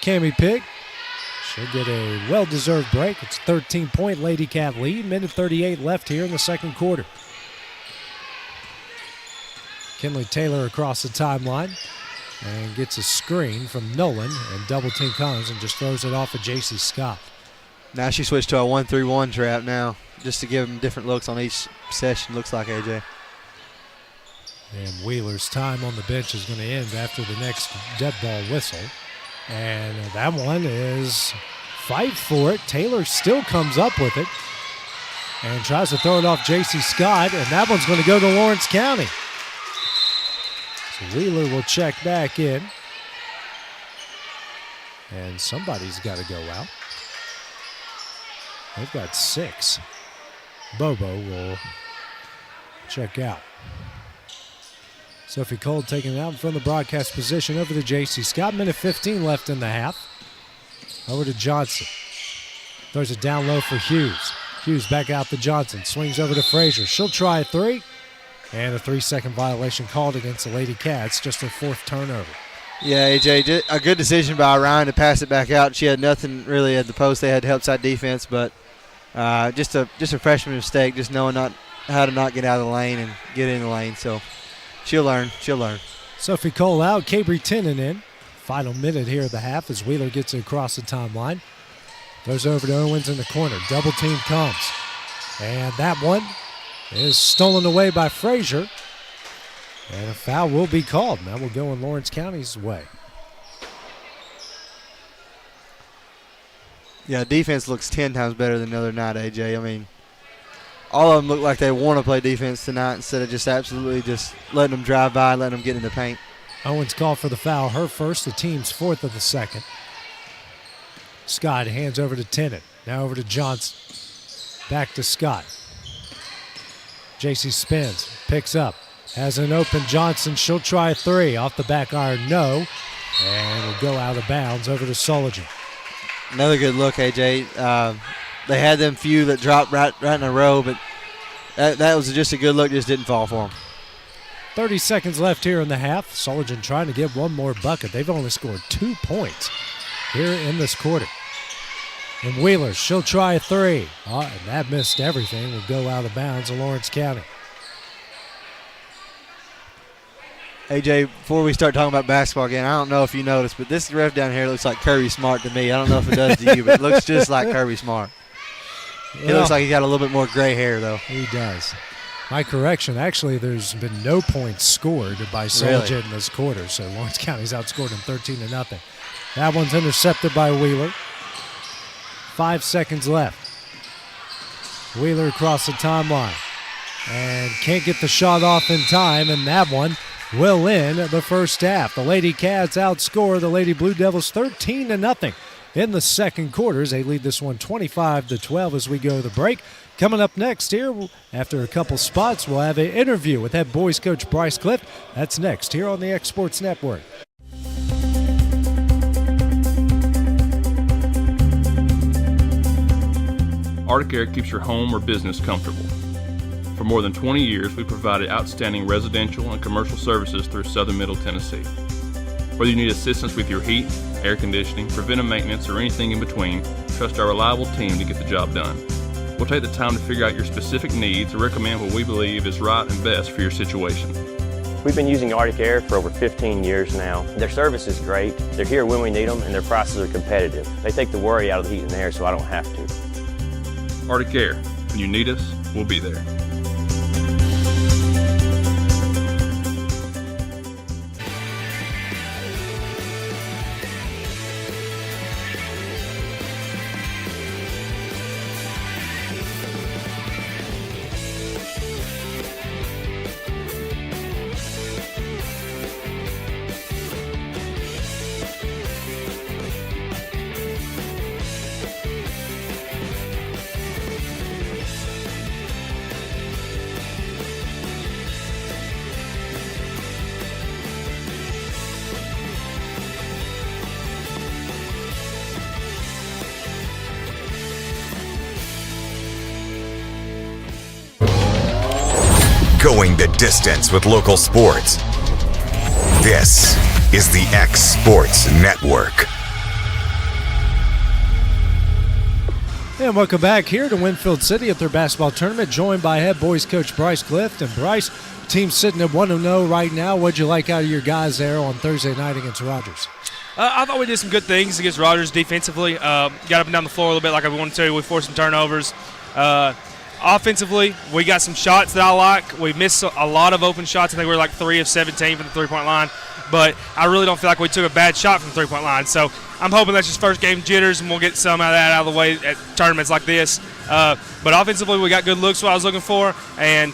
[SPEAKER 9] Cammie Pig. She'll get a well-deserved break. It's a 13-point Lady Cat lead. Minute 38 left here in the second quarter. Kinley Taylor across the timeline and gets a screen from Nolan, and double-team comes and just throws it off of J.C. Scott.
[SPEAKER 10] Now she switched to a 1-3-1 trap now, just to give them different looks on each session, looks like, AJ.
[SPEAKER 9] And Wheeler's time on the bench is going to end after the next dead ball whistle. And that one is fight for it. Taylor still comes up with it and tries to throw it off J.C. Scott, and that one's going to go to Lawrence County. So Wheeler will check back in. And somebody's got to go out. They've got 6. Bobo will check out. Sophie Cole taking it out from the broadcast position over to J.C. Scott. Minute 15 left in the half. Over to Johnson. Throws it down low for Hughes. Hughes back out to Johnson. Swings over to Frazier. She'll try a 3. And a 3-second violation called against the Lady Cats. Just her 4th turnover.
[SPEAKER 10] Yeah, AJ, a good decision by Ryan to pass it back out. She had nothing really at the post. They had help side defense, but just a freshman mistake, just knowing how to not get out of the lane and get in the lane. So she'll learn.
[SPEAKER 9] Sophie Cole out, Cabry Tennant in. Final minute here of the half as Wheeler gets it across the timeline. Goes over to Owens in the corner. Double team comes. And that one is stolen away by Frazier. And a foul will be called. Now we'll go in Lawrence County's way.
[SPEAKER 10] Yeah, defense looks 10 times better than the other night, AJ. I mean, all of them look like they want to play defense tonight instead of just absolutely just letting them drive by and letting them get in the paint.
[SPEAKER 9] Owens called for the foul, her first, the team's 4th of the second. Scott hands over to Tennant. Now over to Johnson. Back to Scott. JC spins, picks up, has an open Johnson. She'll try a 3. Off the back iron, no. And will go out of bounds over to Sulligent.
[SPEAKER 10] Another good look, AJ. They had them few that dropped right in a row, but that was just a good look, just didn't fall for them.
[SPEAKER 9] 30 seconds left here in the half. Sulligent trying to get one more bucket. They've only scored 2 points here in this quarter. And Wheeler, she'll try a 3. Oh, and that missed everything. Will go out of bounds of Lawrence County.
[SPEAKER 10] AJ, before we start talking about basketball again, I don't know if you noticed, but this ref down here looks like Kirby Smart to me. I don't know if it does to you, but it looks just like Kirby Smart. He looks like he's got a little bit more gray hair, though.
[SPEAKER 9] He does. My correction, actually, there's been no points scored by Sulligent in this quarter, so Lawrence County's outscored him 13-0. That one's intercepted by Wheeler. 5 seconds left. Wheeler across the timeline and can't get the shot off in time, and that one will end the first half. The Lady Cats outscore the Lady Blue Devils 13-0 in the second quarter. They lead this one 25-12 as we go to the break. Coming up next here, after a couple spots, we'll have an interview with head boys coach Bryce Clift. That's next here on the X Sports Network.
[SPEAKER 18] Arctic Air keeps your home or business comfortable. For more than 20 years, we've provided outstanding residential and commercial services through southern Middle Tennessee. Whether you need assistance with your heat, air conditioning, preventive maintenance, or anything in between, trust our reliable team to get the job done. We'll take the time to figure out your specific needs and recommend what we believe is right and best for your situation.
[SPEAKER 19] We've been using Arctic Air for over 15 years now. Their service is great, they're here when we need them, and their prices are competitive. They take the worry out of the heat and air so I don't have to.
[SPEAKER 18] Arctic Air. When you need us, we'll be there.
[SPEAKER 1] Going the distance with local sports. This is the X Sports Network.
[SPEAKER 9] And welcome back here to Winfield City at their basketball tournament, joined by head boys coach Bryce Clift. And Bryce, team sitting at 1-0 right now. What'd you like out of your guys there on Thursday night against Rogers?
[SPEAKER 20] I thought we did some good things against Rogers defensively. Got up and down the floor a little bit like I wanted to. We forced some turnovers. Offensively, we got some shots that I like. We missed a lot of open shots. I think we were like 3 of 17 from the three-point line. But I really don't feel like we took a bad shot from the three-point line. So I'm hoping that's just first game jitters, and we'll get some of that out of the way at tournaments like this. But offensively, we got good looks, what I was looking for. And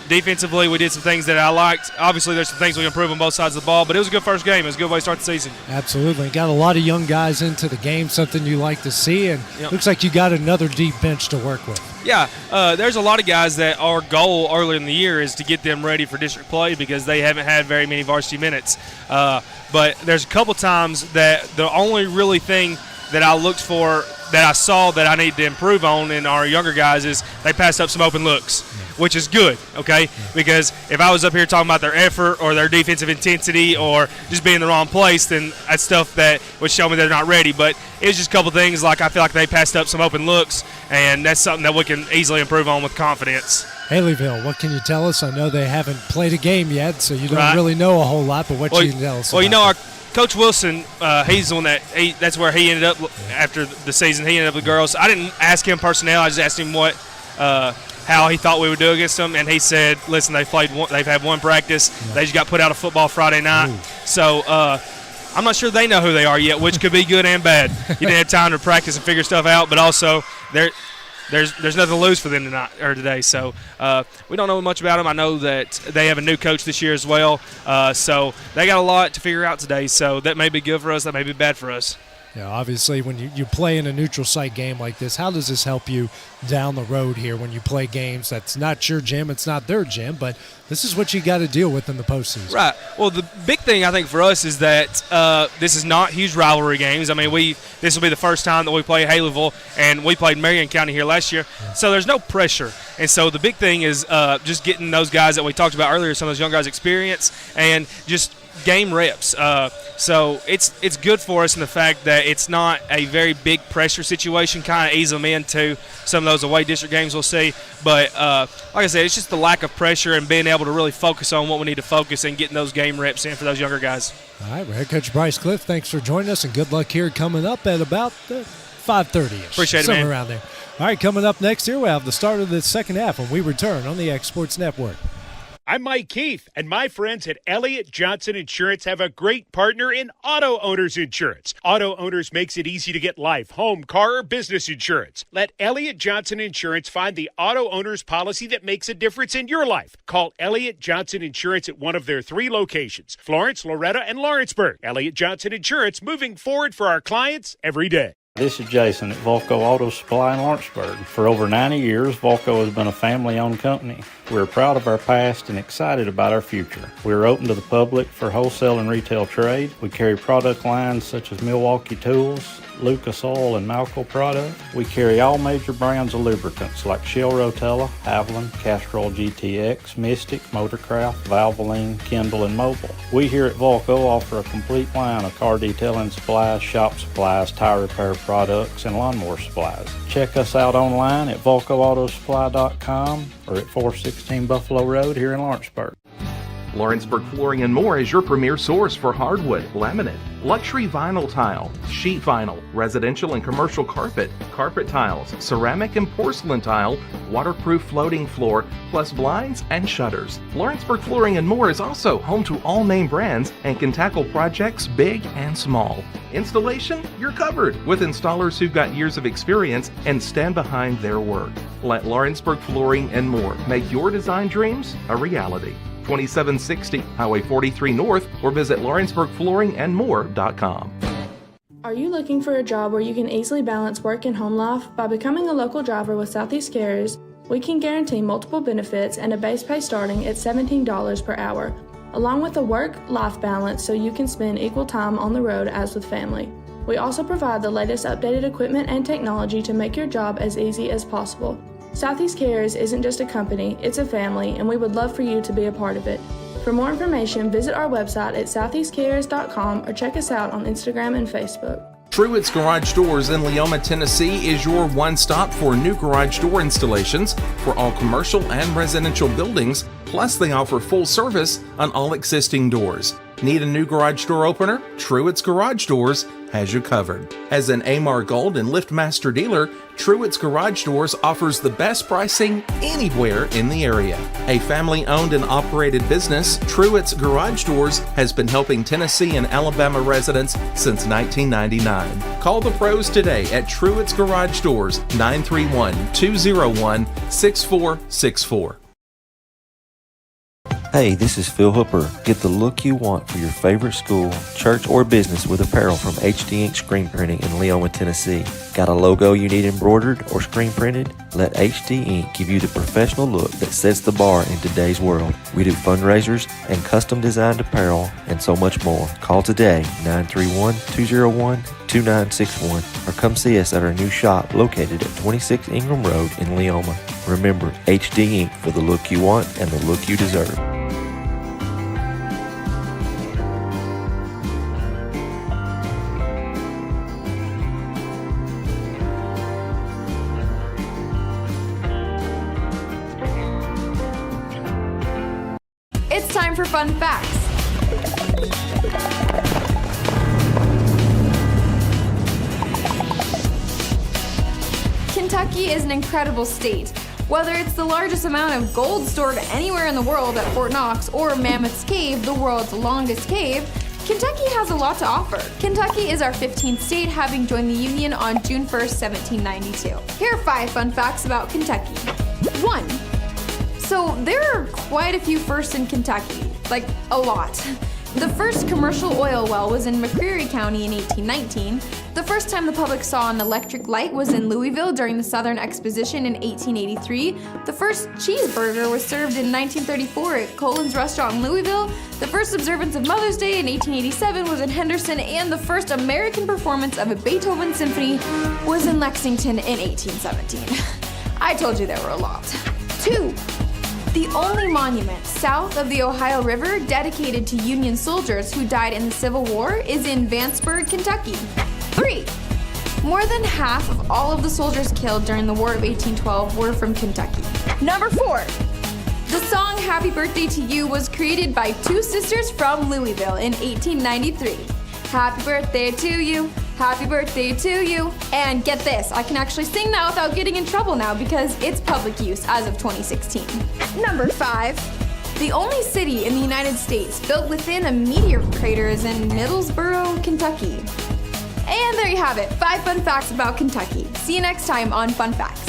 [SPEAKER 20] defensively, we did some things that I liked. Obviously, there's some things we can improve on both sides of the ball, but it was a good first game. It was a good way to start the season.
[SPEAKER 9] Absolutely. Got a lot of young guys into the game, something you like to see, and looks like you got another deep bench to work with.
[SPEAKER 20] Yeah, there's a lot of guys that our goal early in the year is to get them ready for district play because they haven't had very many varsity minutes. But there's a couple times that the only really thing that I looked for that I saw that I need to improve on in our younger guys is they passed up some open looks, which is good, okay? Because if I was up here talking about their effort or their defensive intensity or just being in the wrong place, then that's stuff that would show me they're not ready. But it was just a couple things like I feel like they passed up some open looks, and that's something that we can easily improve on with confidence.
[SPEAKER 9] Haleyville, what can you tell us? I know they haven't played a game yet, so you don't really know a whole lot, but what can you tell us?
[SPEAKER 20] Well, you know, our Coach Wilson, he's the one that's where he ended up after the season. He ended up with girls. I didn't ask him personnel. I just asked him how he thought we would do against them, and he said, listen, they've had one practice. Yeah. They just got put out of football Friday night. Ooh. So I'm not sure they know who they are yet, which could be good and bad. You didn't have time to practice and figure stuff out, but also there's nothing to lose for them today. So we don't know much about them. I know that they have a new coach this year as well. So they got a lot to figure out today. So that may be good for us. That may be bad for us.
[SPEAKER 9] Yeah, obviously, when you play in a neutral site game like this, how does this help you down the road here when you play games that's not your gym, it's not their gym, but this is what you got to deal with in the postseason?
[SPEAKER 20] Right. Well, the big thing I think for us is that this is not huge rivalry games. I mean, this will be the first time that we play Haleyville, and we played Marion County here last year, so there's no pressure. And so the big thing is just getting those guys that we talked about earlier, some of those young guys' experience, and just game reps. So it's good for us in the fact that it's not a very big pressure situation, kind of ease them into some of those away district games we'll see. But like I said, it's just the lack of pressure and being able to really focus on what we need to focus and getting those game reps in for those younger guys.
[SPEAKER 9] All right, head coach Bryce Clift, thanks for joining us, and good luck here coming up at about 5:30ish.
[SPEAKER 20] Appreciate it,
[SPEAKER 9] somewhere
[SPEAKER 20] man.
[SPEAKER 9] Around there. All right, coming up next here, we'll have the start of the second half when we return on the X Sports Network.
[SPEAKER 21] I'm Mike Keith, and my friends at Elliott Johnson Insurance have a great partner in Auto Owners Insurance. Auto Owners makes it easy to get life, home, car, or business insurance. Let Elliott Johnson Insurance find the Auto Owners policy that makes a difference in your life. Call Elliott Johnson Insurance at one of their 3 locations, Florence, Loretto, and Lawrenceburg. Elliott Johnson Insurance, moving forward for our clients every day.
[SPEAKER 22] This is Jason at Volco Auto Supply in Lawrenceburg. For over 90 years, Volco has been a family-owned company. We're proud of our past and excited about our future. We're open to the public for wholesale and retail trade. We carry product lines such as Milwaukee tools, Lucas Oil and Malco products. We carry all major brands of lubricants like Shell Rotella, Haviland, Castrol GTX, Mystic, Motorcraft, Valvoline, Kindle, and Mobil. We here at Volco offer a complete line of car detailing supplies, shop supplies, tire repair products, and lawnmower supplies. Check us out online at VolcoAutosupply.com or at 416 Buffalo Road here in Lawrenceburg.
[SPEAKER 2] Lawrenceburg Flooring and More is your premier source for hardwood, laminate, luxury vinyl tile, sheet vinyl, residential and commercial carpet, carpet tiles, ceramic and porcelain tile, waterproof floating floor, plus blinds and shutters. Lawrenceburg Flooring and More is also home to all name brands and can tackle projects big and small. Installation, you're covered with installers who've got years of experience and stand behind their work. Let Lawrenceburg Flooring and More make your design dreams a reality. 2760 Highway 43 North or visit LawrenceburgFlooringandMore.com.
[SPEAKER 11] Are you looking for a job where you can easily balance work and home life? By becoming a local driver with Southeast Carriers, we can guarantee multiple benefits and a base pay starting at $17 per hour, along with a work-life balance so you can spend equal time on the road as with family. We also provide the latest updated equipment and technology to make your job as easy as possible. Southeast Carriers isn't just a company, it's a family, and we would love for you to be a part of it. For more information, visit our website at southeastcarriers.com or check us out on Instagram and Facebook.
[SPEAKER 5] Truett's Garage Doors in Leoma, Tennessee is your one-stop for new garage door installations for all commercial and residential buildings, plus they offer full service on all existing doors. Need a new garage door opener? Truett's Garage Doors has you covered. As an AMAR Gold and LiftMaster dealer, Truett's Garage Doors offers the best pricing anywhere in the area. A family-owned and operated business, Truett's Garage Doors has been helping Tennessee and Alabama residents since 1999. Call the pros today at Truett's Garage Doors, 931-201-6464.
[SPEAKER 23] Hey, this is Phil Hooper. Get the look you want for your favorite school, church, or business with apparel from HD Ink Screen Printing in Leoma, Tennessee. Got a logo you need embroidered or screen printed? Let HD Ink give you the professional look that sets the bar in today's world. We do fundraisers and custom designed apparel and so much more. Call today, 931-201-2961, or come see us at our new shop located at 26 Ingram Road in Leoma. Remember, HD Ink for the look you want and the look you deserve.
[SPEAKER 24] It's time for fun facts. Kentucky is an incredible state. Whether it's the largest amount of gold stored anywhere in the world at Fort Knox or Mammoth's Cave, the world's longest cave, Kentucky has a lot to offer. Kentucky is our 15th state, having joined the Union on June 1st, 1792. Here are 5 fun facts about Kentucky. 1. So there are quite a few firsts in Kentucky, like a lot. The first commercial oil well was in McCreary County in 1819. The first time the public saw an electric light was in Louisville during the Southern Exposition in 1883. The first cheeseburger was served in 1934 at Colin's Restaurant in Louisville. The first observance of Mother's Day in 1887 was in Henderson, and the first American performance of a Beethoven symphony was in Lexington in 1817. I told you there were a lot. 2. The only monument south of the Ohio River dedicated to Union soldiers who died in the Civil War is in Vanceburg, Kentucky. 3. More than half of all of the soldiers killed during the War of 1812 were from Kentucky. Number 4. The song Happy Birthday to You was created by 2 sisters from Louisville in 1893. Happy birthday to you, happy birthday to you. And get this, I can actually sing that without getting in trouble now because it's public use as of 2016. Number 5. The only city in the United States built within a meteor crater is in Middlesboro, Kentucky. And there you have it, 5 fun facts about Kentucky. See you next time on Fun Facts.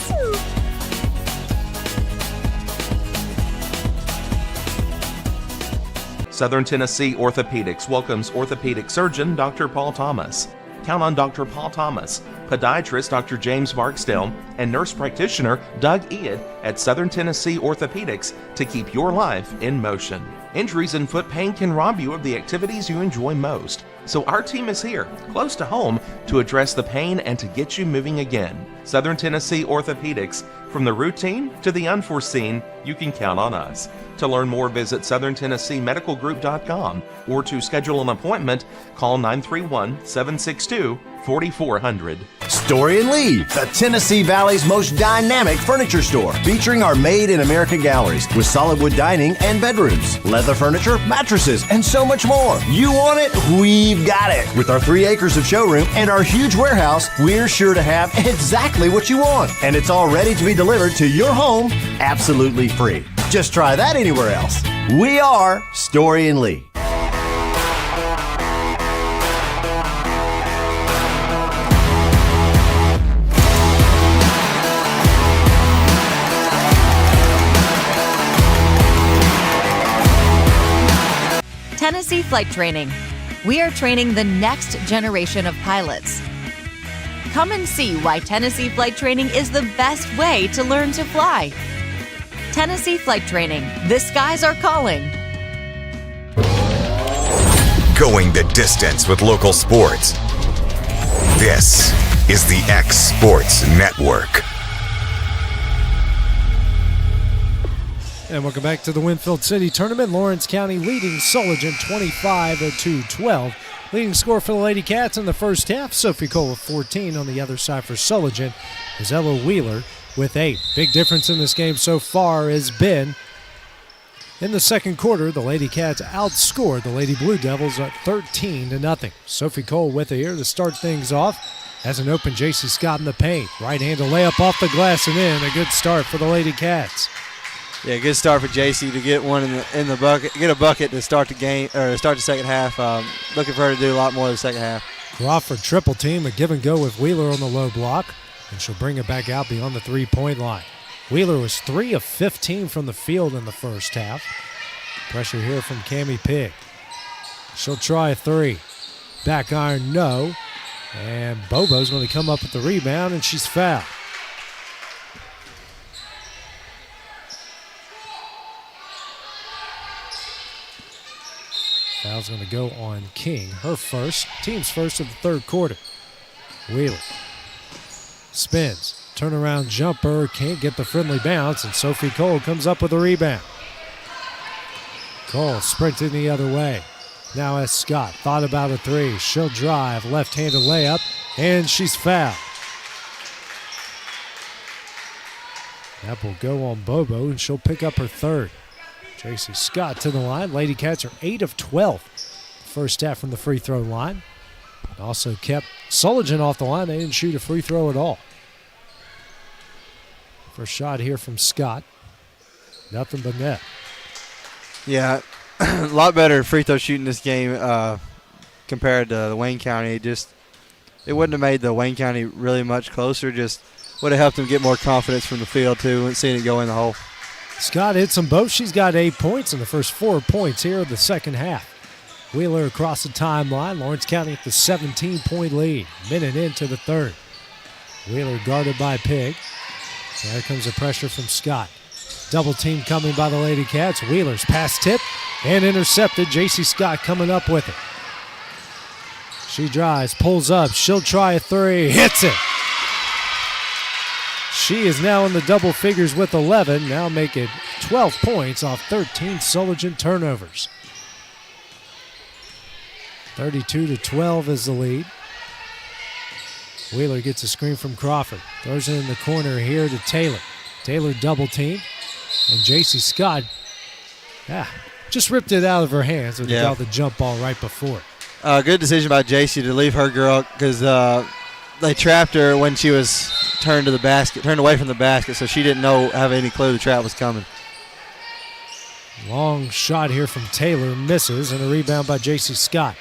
[SPEAKER 5] Southern Tennessee Orthopedics welcomes orthopedic surgeon Dr. Paul Thomas. Count on Dr. Paul Thomas, podiatrist Dr. James Barksdale, and nurse practitioner Doug Ead at Southern Tennessee Orthopedics to keep your life in motion.
[SPEAKER 2] Injuries and foot pain can rob you of the activities you enjoy most. So our team is here, close to home, to address the pain and to get you moving again. Southern Tennessee Orthopedics. From the routine to the unforeseen, you can count on us. To learn more, visit southerntennesseemedicalgroup.com or to schedule an appointment, call 931-762-4400.
[SPEAKER 4] Story and Lee, the Tennessee Valley's most dynamic furniture store, featuring our Made in America galleries with solid wood dining and bedrooms, leather furniture, mattresses, and so much more. You want it? We've got it. With our 3 acres of showroom and our huge warehouse, we're sure to have exactly what you want. And it's all ready to be delivered to your home absolutely free. Just try that anywhere else. We are Story and Lee.
[SPEAKER 6] Tennessee Flight Training. We are training the next generation of pilots. Come and see why Tennessee Flight Training is the best way to learn to fly. Tennessee Flight Training. The skies are calling.
[SPEAKER 1] Going the distance with local sports. This is the X Sports Network.
[SPEAKER 9] And welcome back to the Winfield City Tournament. Lawrence County leading Sulligent 25-12. Leading score for the Lady Cats in the first half. Sophie Cole with 14. On the other side for Sulligent is Ella Wheeler with 8. Big difference in this game so far has been in the second quarter, the Lady Cats outscored the Lady Blue Devils at 13-0. Sophie Cole with it here to start things off. Has an open J.C. Scott in the paint. Right-handed layup off the glass and in. A good start for the Lady Cats.
[SPEAKER 10] Yeah, good start for JC to get one in the bucket, get a bucket to start the game or start the second half. Looking for her to do a lot more in the second half.
[SPEAKER 9] Crawford triple team, a give and go with Wheeler on the low block, and she'll bring it back out beyond the 3-point line. Wheeler was 3 of 15 from the field in the first half. Pressure here from Cammie Pigg. She'll try a 3. Back iron, no. And Bobo's going to come up with the rebound, and she's fouled. Foul's going to go on King, her first, team's first of the third quarter. Wheeler spins, turnaround jumper, can't get the friendly bounce, and Sophie Cole comes up with a rebound. Cole sprinting the other way. Now as Scott thought about a 3. She'll drive, left-handed layup, and she's fouled. That will go on Bobo, and she'll pick up her third. J.C. Scott to the line. Lady Cats are 8 of 12. First half from the free throw line. Also kept Sulligent off the line. They didn't shoot a free throw at all. First shot here from Scott. Nothing but net.
[SPEAKER 10] Yeah, a lot better free throw shooting this game compared to the Wayne County. It wouldn't have made the Wayne County really much closer. Just would have helped them get more confidence from the field too and seeing it go in the hole.
[SPEAKER 9] Scott hits them both. She's got 8 points in the first 4 points here of the second half. Wheeler across the timeline. Lawrence County with the 17-point lead. Minute into the third. Wheeler guarded by Pigg. There comes the pressure from Scott. Double team coming by the Lady Cats. Wheeler's pass tip and intercepted. J.C. Scott coming up with it. She drives, pulls up. She'll try a 3. Hits it. She is now in the double figures with 11. Now make it 12 points off 13 Sulligent turnovers. 32-12 is the lead. Wheeler gets a screen from Crawford. Throws it in the corner here to Taylor. Taylor double team. And J.C. Scott just ripped it out of her hands without the jump ball right before it.
[SPEAKER 10] Good decision by J.C. to leave her girl because they trapped her when she was turned away from the basket, so she didn't have any clue the trap was coming.
[SPEAKER 9] Long shot here from Taylor, misses, and a rebound by J.C. Scott.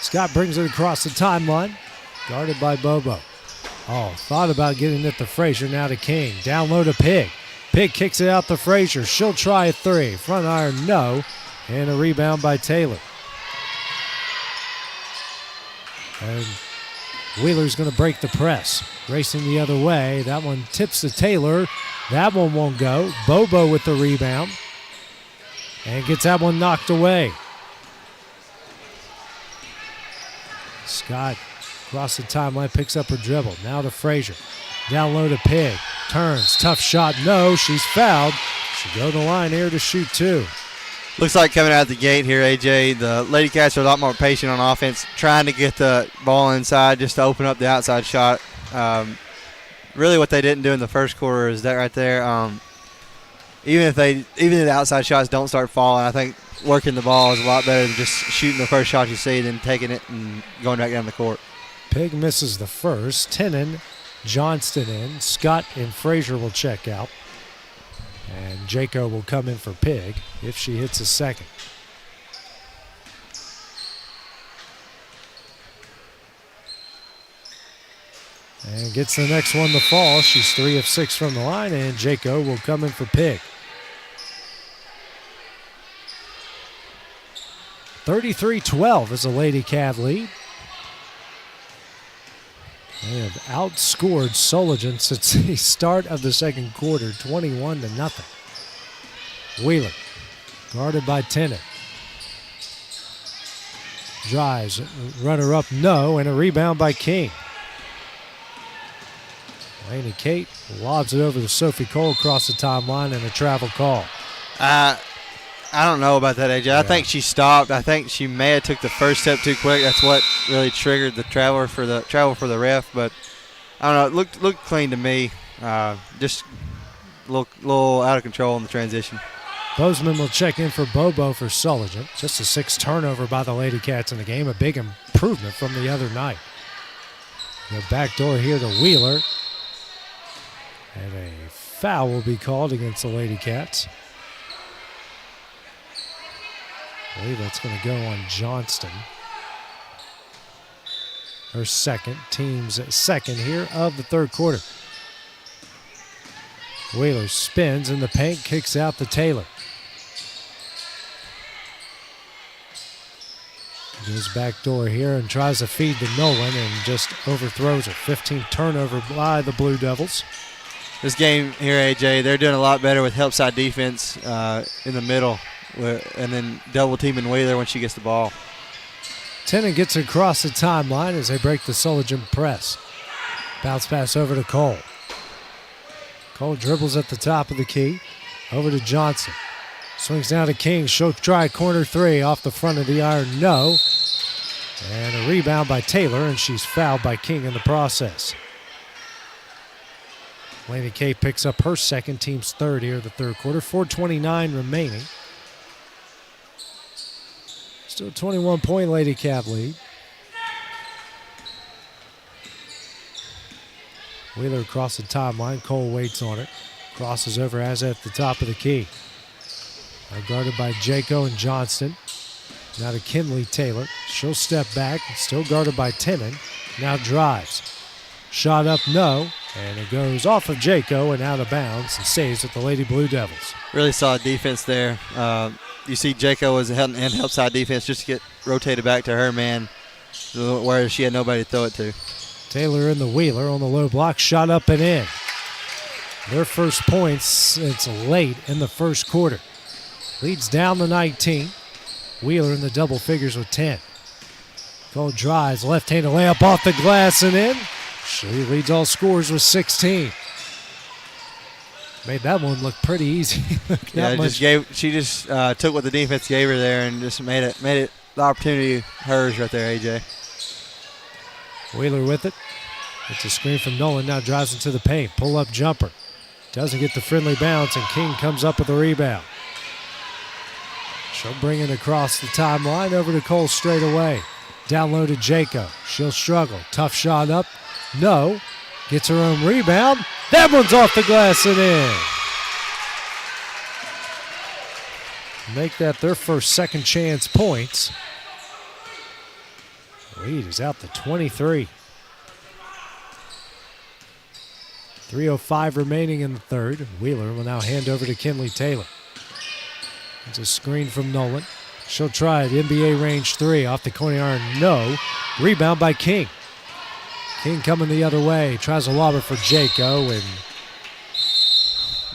[SPEAKER 9] Scott brings it across the timeline, guarded by Bobo. Thought about getting it to Frazier, now to King. Down low to Pigg. Pigg kicks it out to Frazier. She'll try a 3. Front iron, no. And a rebound by Taylor. And Wheeler's going to break the press. Racing the other way. That one tips to Taylor. That one won't go. Bobo with the rebound. and gets that one knocked away. Scott across the timeline, picks up her dribble. Now to Frazier. Down low to Pig. Turns. Tough shot. No, she's fouled. She go to the line here to shoot 2.
[SPEAKER 10] Looks like coming out the gate here, AJ, the Lady Cats are a lot more patient on offense, trying to get the ball inside just to open up the outside shot. Really what they didn't do in the first quarter is that right there. Even if the outside shots don't start falling, I think working the ball is a lot better than just shooting the first shot you see, then taking it and going back down the court.
[SPEAKER 9] Pig misses the first. Tenen, Johnston in. Scott and Frazier will check out. And Jaco will come in for Pig if she hits a second. And gets the next one to fall. She's 3 of 6 from the line, and Jaco will come in for Pig. 33-12 is a Lady Cav lead. They have outscored Sulligent since the start of the second quarter, 21-0. Wheeler, guarded by Tennant. Drives, runner up, no, and a rebound by King. Laney Kate lobs it over to Sophie Cole across the timeline and a travel call.
[SPEAKER 10] I don't know about that, AJ. Yeah. I think she stopped. I think she may have took the first step too quick. That's what really triggered the travel for the ref. But I don't know. It looked clean to me. Just a little out of control in the transition.
[SPEAKER 9] Bozeman will check in for Bobo for Sulligent. Just a 6th turnover by the Lady Cats in the game. A big improvement from the other night. The back door here to Wheeler. And a foul will be called against the Lady Cats. I believe that's going to go on Johnston. Her second, team's second here of the third quarter. Wheeler spins in the paint, kicks out to Taylor. Goes back door here and tries to feed to Nolan and just overthrows her. 15th turnover by the Blue Devils.
[SPEAKER 10] This game here, AJ, they're doing a lot better with help side defense in the middle and then double teaming Wheeler when she gets the ball.
[SPEAKER 9] Tennant gets across the timeline as they break the Sulligent press. Bounce pass over to Cole. Cole dribbles at the top of the key. Over to Johnson. Swings down to King. She'll try corner 3 off the front of the iron. No. And a rebound by Taylor, and she's fouled by King in the process. Laney Kay picks up her second, team's third here in the third quarter. 4:29 remaining. Still a 21-point Lady Cav lead. Wheeler across the timeline. Cole waits on it. Crosses over as at the top of the key. Now guarded by Jaco and Johnston. Now to Kinley Taylor. She'll step back. Still guarded by Tennant. Now drives. Shot up, no. And it goes off of Jaco and out of bounds and stays with the Lady Blue Devils.
[SPEAKER 10] Really solid defense there. You see Jaco as a help side defense just to get rotated back to her man where she had nobody to throw it to.
[SPEAKER 9] Taylor in the Wheeler on the low block. Shot up and in. Their first points, it's late in the first quarter. Leads down to 19. Wheeler in the double figures with 10. Cole drives, left-handed layup off the glass and in. She leads all scorers with 16. Made that one look pretty easy.
[SPEAKER 10] She just took what the defense gave her there and just made it the opportunity hers right there, AJ.
[SPEAKER 9] Wheeler with it. It's a screen from Nolan. Now drives into the paint. Pull-up jumper. Doesn't get the friendly bounce, and King comes up with a rebound. She'll bring it across the timeline over to Cole straight away. Down low to Jaco. She'll struggle. Tough shot up. No. Gets her own rebound. That one's off the glass and in. Make that their first second chance points. Lead is out to 23. 3:05 remaining in the third. Wheeler will now hand over to Kinley Taylor. It's a screen from Nolan. She'll try it. NBA range 3 off the corner iron. No. Rebound by King. King coming the other way. Tries a lobber for Jaco. And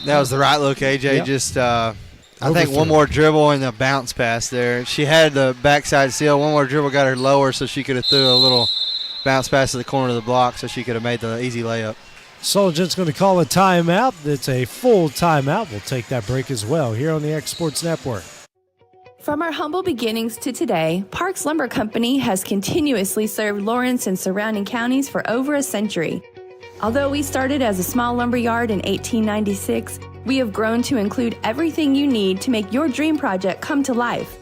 [SPEAKER 10] that was the right look, AJ.
[SPEAKER 9] Yep.
[SPEAKER 10] Just I think one more dribble and a bounce pass there. She had the backside seal. One more dribble got her lower so she could have threw a little bounce pass to the corner of the block so she could have made the easy layup.
[SPEAKER 9] Sulligent's going to call a timeout. It's a full timeout. We'll take that break as well here on the X Sports Network.
[SPEAKER 11] From our humble beginnings to today, Parks Lumber Company has continuously served Lawrence and surrounding counties for over a century. Although we started as a small lumber yard in 1896, we have grown to include everything you need to make your dream project come to life.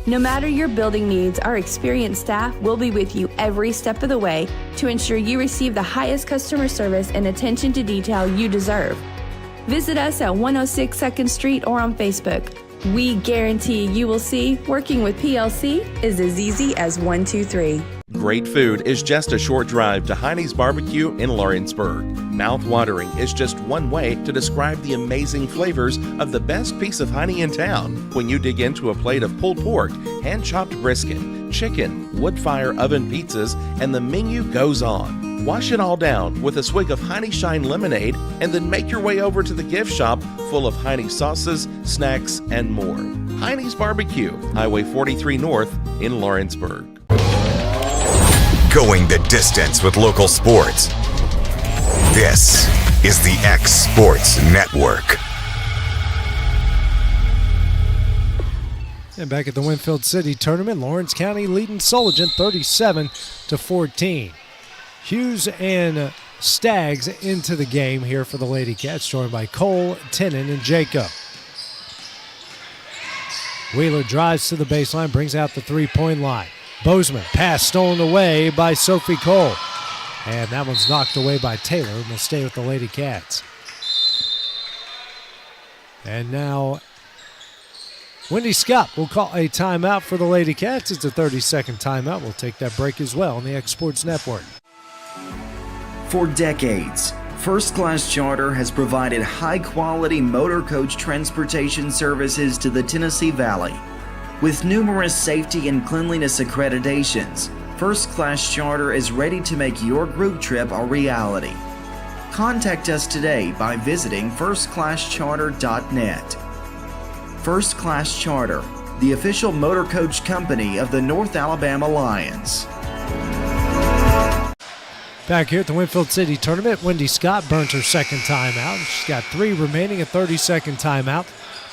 [SPEAKER 11] No matter your building needs, our experienced staff will be with you every step of the way to ensure you receive the highest customer service and attention to detail you deserve. Visit us at 106 2nd Street or on Facebook. We guarantee you will see working with PLC is as easy as 1, 2, 3.
[SPEAKER 2] Great food is just a short drive to Heine's Barbecue in Lawrenceburg. Mouth-watering is just one way to describe the amazing flavors of the best piece of Heine in town when you dig into a plate of pulled pork, hand-chopped brisket, chicken, wood-fire oven pizzas, and the menu goes on. Wash it all down with a swig of Heine Shine lemonade and then make your way over to the gift shop full of Heine sauces, snacks, and more. Heine's Barbecue, Highway 43 North in Lawrenceburg.
[SPEAKER 1] Going the distance with local sports. This is the X Sports Network.
[SPEAKER 9] And back at the Winfield City Tournament, Lawrence County leading Sulligent 37-14. Hughes and Staggs into the game here for the Lady Cats, joined by Cole, Tenen, and Jacob. Wheeler drives to the baseline, brings out the three-point line. Bozeman, pass stolen away by Sophie Cole. And that one's knocked away by Taylor and will stay with the Lady Cats. And now Wendy Scott will call a timeout for the Lady Cats. It's a 30-second timeout. We'll take that break as well on the X Sports Network.
[SPEAKER 3] For decades, First Class Charter has provided high-quality motor coach transportation services to the Tennessee Valley. With numerous safety and cleanliness accreditations, First Class Charter is ready to make your group trip a reality. Contact us today by visiting firstclasscharter.net. First Class Charter, the official motor coach company of the North Alabama Lions.
[SPEAKER 9] Back here at the Winfield City Tournament, Wendy Scott burns her second timeout. She's got 3 remaining, a 30-second timeout.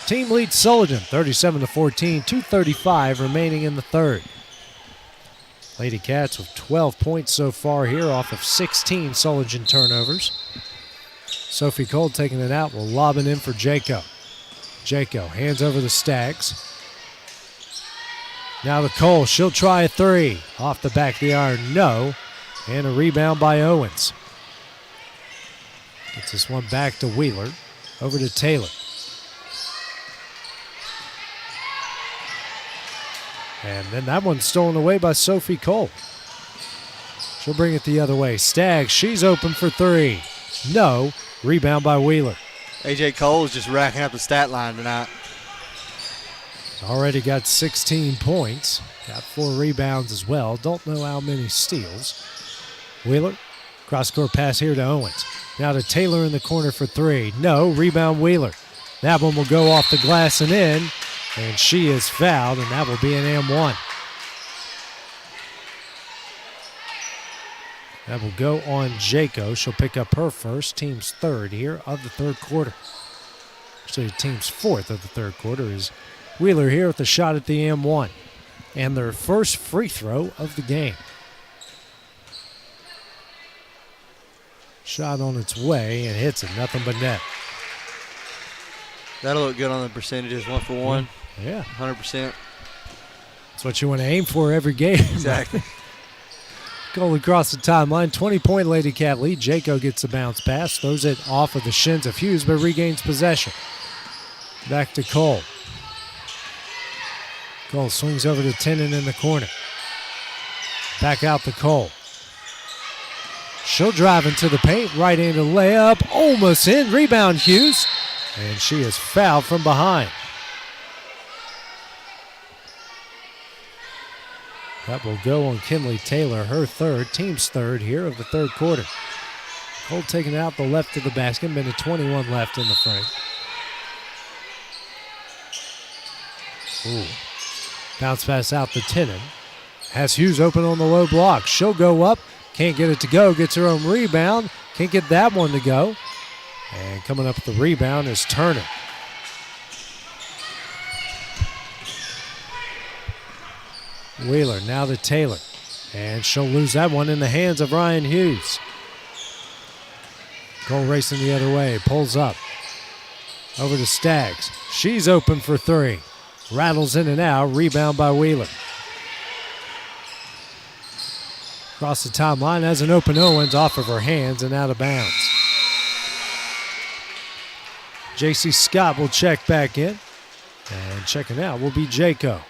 [SPEAKER 9] Team leads Sulligent 37-14, 2:35 remaining in the third. Lady Cats with 12 points so far here off of 16 Sulligent turnovers. Sophie Cole taking it out, will lob it in for Jaco. Jaco hands over the Staggs. Now to Cole, she'll try a three. Off the back of the iron, no. And a rebound by Owens. Gets this one back to Wheeler. Over to Taylor. And then that one's stolen away by Sophie Cole. She'll bring it the other way. Staggs, she's open for three. No. Rebound by Wheeler.
[SPEAKER 10] A.J. Cole is just racking up the stat line tonight.
[SPEAKER 9] Already got 16 points. Got 4 rebounds as well. Don't know how many steals. Wheeler, cross-court pass here to Owens. Now to Taylor in the corner for three. No. Rebound Wheeler. That one will go off the glass and in. And she is fouled, and that will be an M1. That will go on Jaco. She'll pick up her first, team's third here of the third quarter. Actually, team's fourth of the third quarter is Wheeler here with a shot at the M1. And their first free throw of the game. Shot on its way and hits it, nothing but net.
[SPEAKER 10] That'll look good on the percentages, 1 for 1.
[SPEAKER 9] Yeah.
[SPEAKER 10] 100%.
[SPEAKER 9] That's what you want to aim for every game.
[SPEAKER 10] Exactly.
[SPEAKER 9] Goal across the timeline, 20-point Lady Cat lead. Jaco gets the bounce pass, throws it off of the shins of Hughes, but regains possession. Back to Cole. Cole swings over to Tenen in the corner. Back out to Cole. She'll drive into the paint, right-handed layup, almost in. Rebound Hughes, and she is fouled from behind. That will go on Kinley Taylor, her third, team's third here of the third quarter. Cole taking out the left of the basket, minute 21 left in the frame. Ooh. Bounce pass out to Tenen. Has Hughes open on the low block. She'll go up. Can't get it to go. Gets her own rebound. Can't get that one to go. And coming up with the rebound is Turner. Wheeler now to Taylor. And she'll lose that one in the hands of Ryan Hughes. Cole racing the other way. Pulls up. Over to Staggs. She's open for three. Rattles in and out. Rebound by Wheeler. Across the timeline has an open Owens off of her hands and out of bounds. J.C. Scott will check back in. And checking out will be Jaco.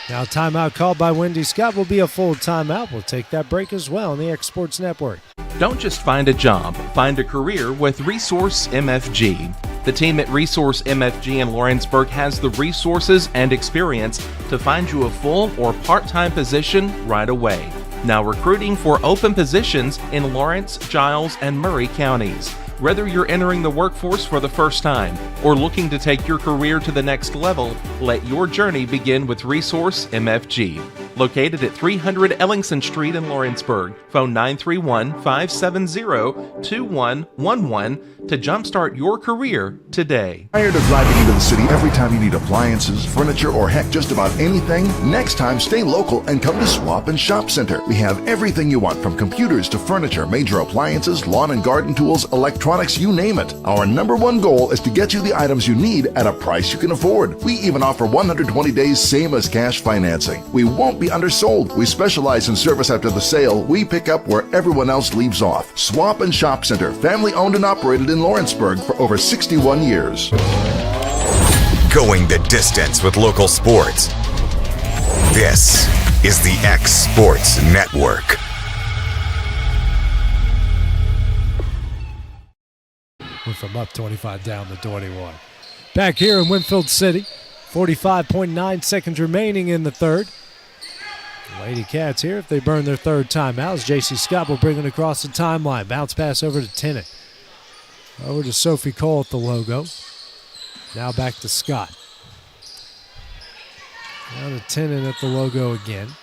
[SPEAKER 9] Now timeout called by Wendy Scott will be a full timeout. We'll take that break as well on the X Sports Network.
[SPEAKER 2] Don't just find a job, find a career with Resource MFG. The team at Resource MFG in Lawrenceburg has the resources and experience to find you a full or part-time position right away. Now recruiting for open positions in Lawrence, Giles, and Murray counties. Whether you're entering the workforce for the first time or looking to take your career to the next level, let your journey begin with Resource MFG. Located at 300 Ellingson Street in Lawrenceburg. Phone 931-570-2111 to jumpstart your career today.
[SPEAKER 7] Tired of driving into the city every time you need appliances, furniture, or heck, just about anything? Next time, stay local and come to Swap and Shop Center. We have everything you want, from computers to furniture, major appliances, lawn and garden tools, electronics, you name it. Our #1 goal is to get you the items you need at a price you can afford. We even offer 120 days same as cash financing. We won't be undersold. We specialize in service after the sale. We pick up where everyone else leaves off. Swap and Shop Center, family owned and operated in Lawrenceburg for over 61 years.
[SPEAKER 1] Going the distance with local sports. This is the X Sports Network.
[SPEAKER 9] Went from up 25 down to 21. Back here in Winfield City, 45.9 seconds remaining in the third. Lady Cats here, if they burn their third timeout, as J.C. Scott will bring it across the timeline. Bounce pass over to Tennant. Over to Sophie Cole at the logo. Now back to Scott. Now to Tennant at the logo again.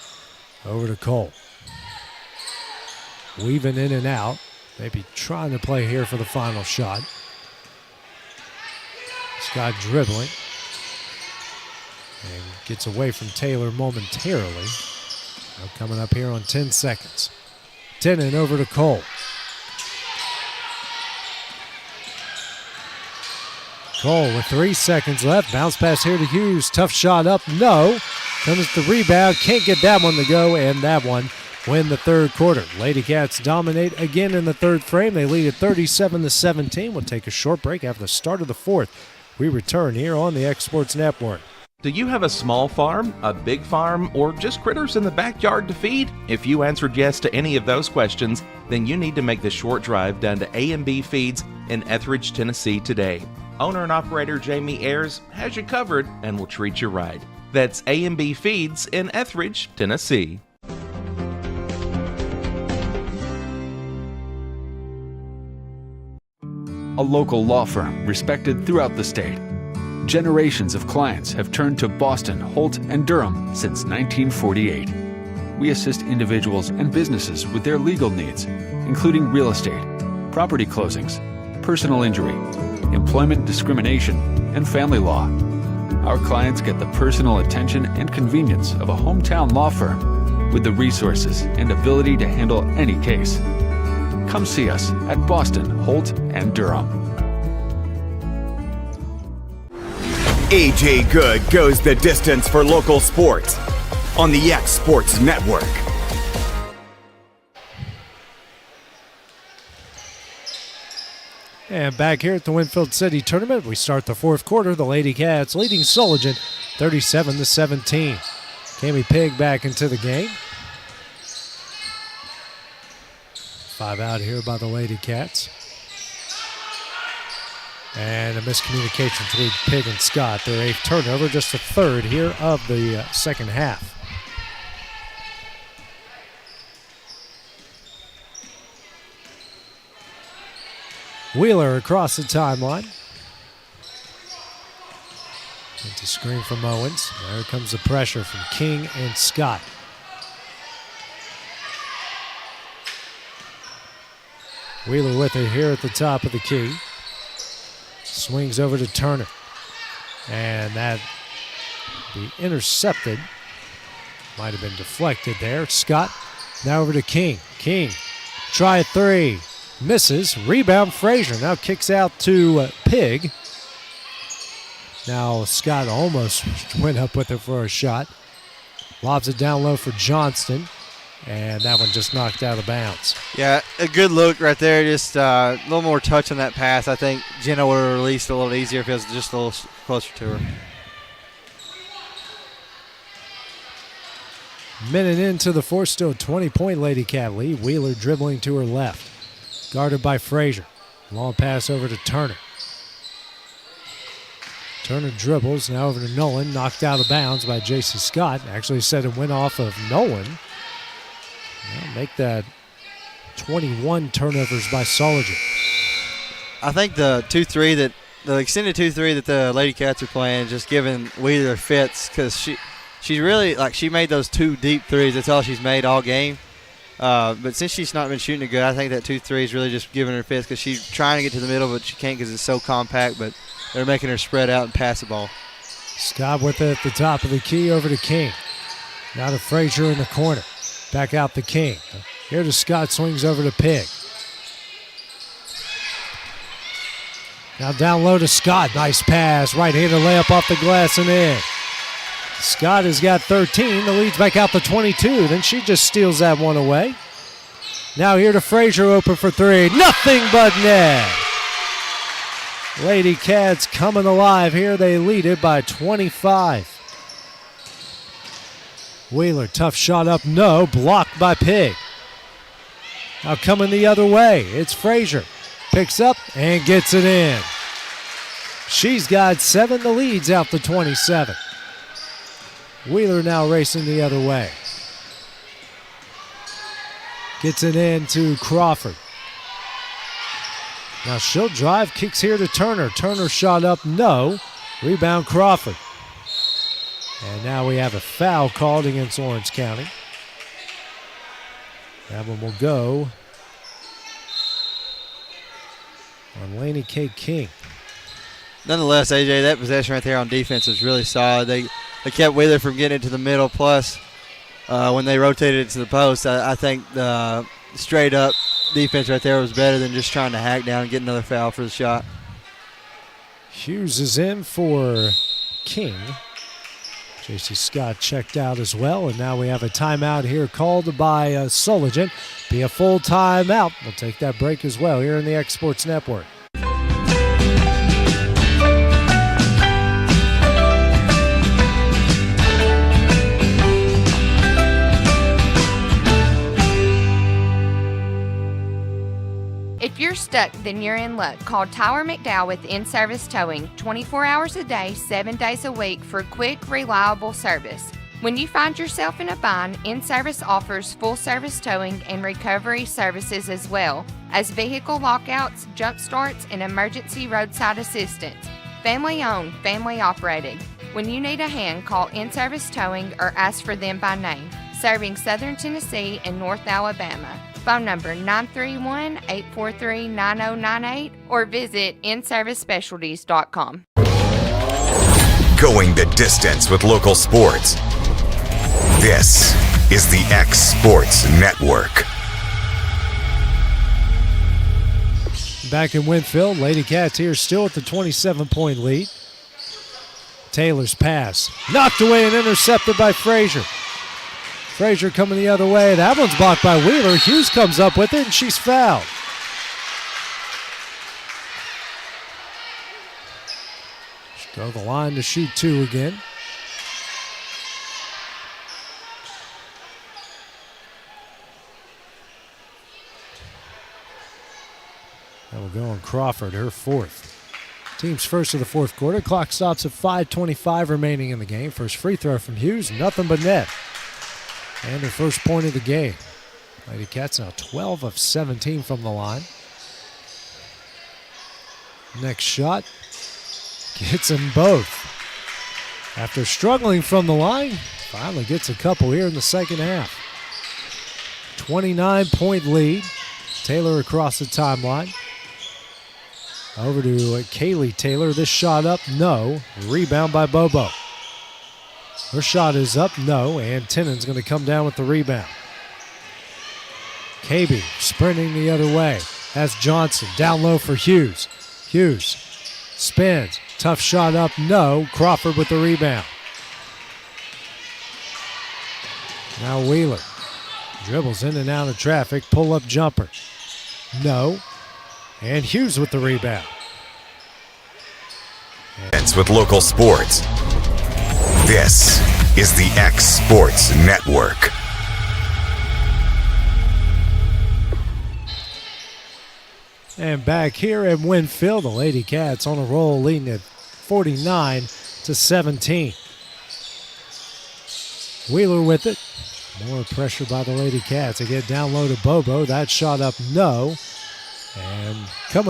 [SPEAKER 9] Over to Cole. Weaving in and out. Maybe trying to play here for the final shot. Scott dribbling. And gets away from Taylor momentarily. Now coming up here on 10 seconds. Tennant over to Cole. Cole with 3 seconds left. Bounce pass here to Hughes. Tough shot up. No. Comes the rebound. Can't get that one to go. And that one win the third quarter. Lady Cats dominate again in the third frame. They lead at 37-17. We'll take a short break after the start of the fourth. We return here on the X Sports Network.
[SPEAKER 2] Do you have a small farm, a big farm, or just critters in the backyard to feed? If you answered yes to any of those questions, then you need to make the short drive down to A&B Feeds in Etheridge, Tennessee today. Owner and operator Jamie Ayers has you covered and will treat you right. That's A&B Feeds in Etheridge, Tennessee.
[SPEAKER 8] A local law firm respected throughout the state. Generations of clients have turned to Boston, Holt, and Durham since 1948. We assist individuals and businesses with their legal needs, including real estate, property closings, personal injury, employment discrimination, and family law. Our clients get the personal attention and convenience of a hometown law firm with the resources and ability to handle any case. Come see us at Boston, Holt, and Durham.
[SPEAKER 1] AJ Good goes the distance for local sports on the X Sports Network.
[SPEAKER 9] And back here at the Winfield City Tournament, we start the fourth quarter. The Lady Cats leading Sulligent 37-17. Cami Pigg back into the game. 5 out here by the Lady Cats. And a miscommunication between Pigg and Scott. Their 8th turnover, just the 3rd here of the second half. Wheeler across the timeline. Into screen from Owens. There comes the pressure from King and Scott. Wheeler with it here at the top of the key. Swings over to Turner. And that be intercepted. Might have been deflected there. Scott now over to King. King, try a three. Misses. Rebound Frazier. Now kicks out to Pig. Now Scott almost went up with it for a shot. Lobs it down low for Johnston. And that one just knocked out of bounds.
[SPEAKER 10] Yeah, a good look right there. Just a little more touch on that pass. I think Jenna would have released a little easier if it was just a little closer to her.
[SPEAKER 9] Minute into the fourth, still 20-point Lady Cat lead. Wheeler dribbling to her left. Guarded by Frazier. Long pass over to Turner. Turner dribbles, now over to Nolan. Knocked out of bounds by J.C. Scott. Actually said it went off of Nolan. Well, make that 21 turnovers by Sulligent.
[SPEAKER 10] I think the extended 2-3 that the Lady Cats are playing, just giving Wheeler fits because she really, she made those two deep threes. That's all she's made all game. But since she's not been shooting it good, I think that 2-3 is really just giving her fits because she's trying to get to the middle, but she can't because it's so compact. But they're making her spread out and pass the ball.
[SPEAKER 9] Scott with it at the top of the key over to King. Now to Frazier in the corner. Back out to King. Here to Scott, swings over to Pig. Now down low to Scott. Nice pass. Right-hander layup off the glass and in. Scott has got 13. The lead's back out to 22. Then she just steals that one away. Now here to Frazier, open for three. Nothing but net. Lady Cats coming alive here. They lead it by 25. Wheeler, tough shot up, no. Blocked by Pig. Now coming the other way. It's Frazier. Picks up and gets it in. She's got 7. The lead's out to 27. Wheeler now racing the other way. Gets it in to Crawford. Now she'll drive, kicks here to Turner. Turner shot up, no. Rebound Crawford. And now we have a foul called against Orange County. That one will go on Laney K. King.
[SPEAKER 10] Nonetheless, AJ, that possession right there on defense was really solid. They kept Wheeler from getting it to the middle. Plus, when they rotated it to the post, I think the straight-up defense right there was better than just trying to hack down and get another foul for the shot.
[SPEAKER 9] Hughes is in for King. J.C. Scott checked out as well, and now we have a timeout here called by Sulligent. Be a full timeout. We'll take that break as well here in the X Sports Network.
[SPEAKER 12] If you're stuck, then you're in luck. Call Tyler McDowell with In-Service Towing, 24 hours a day, 7 days a week for quick, reliable service. When you find yourself in a bind, In-Service offers full-service towing and recovery services as well as vehicle lockouts, jump starts, and emergency roadside assistance. Family-owned, family-operated. When you need a hand, call In-Service Towing or ask for them by name. Serving Southern Tennessee and North Alabama. Phone number 931-843-9098 or visit inservicespecialties.com.
[SPEAKER 1] Going the distance with local sports. This is the X Sports Network.
[SPEAKER 9] Back in Winfield, Lady Cats here still at the 27-point lead. Taylor's pass knocked away and intercepted by Frazier. Frazier coming the other way. That one's blocked by Wheeler. Hughes comes up with it, and she's fouled. She'll go the line to shoot 2 again. That will go on Crawford, her 4th. Team's first of the 4th quarter. Clock stops at 5:25 remaining in the game. First free throw from Hughes, nothing but net. And her first point of the game. Lady Cats now 12 of 17 from the line. Next shot. Gets them both. after struggling from the line, finally gets a couple here in the second half. 29-point lead. Taylor across the timeline. Over to Kaylee Taylor. This shot up, no. Rebound by Bobo. Her shot is up, no, and Tennant's going to come down with the rebound. KB sprinting the other way. Has Johnson down low for Hughes. Hughes spins. Tough shot up, no. Crawford with the rebound. Now Wheeler dribbles in and out of traffic. Pull-up jumper. No. And Hughes with the rebound.
[SPEAKER 1] It's with local sports. This is the X Sports Network.
[SPEAKER 9] And back here in Winfield, the Lady Cats on a roll, leading at 49-17. Wheeler with it. More pressure by the Lady Cats. They get down low to Bobo. That shot up, no. And coming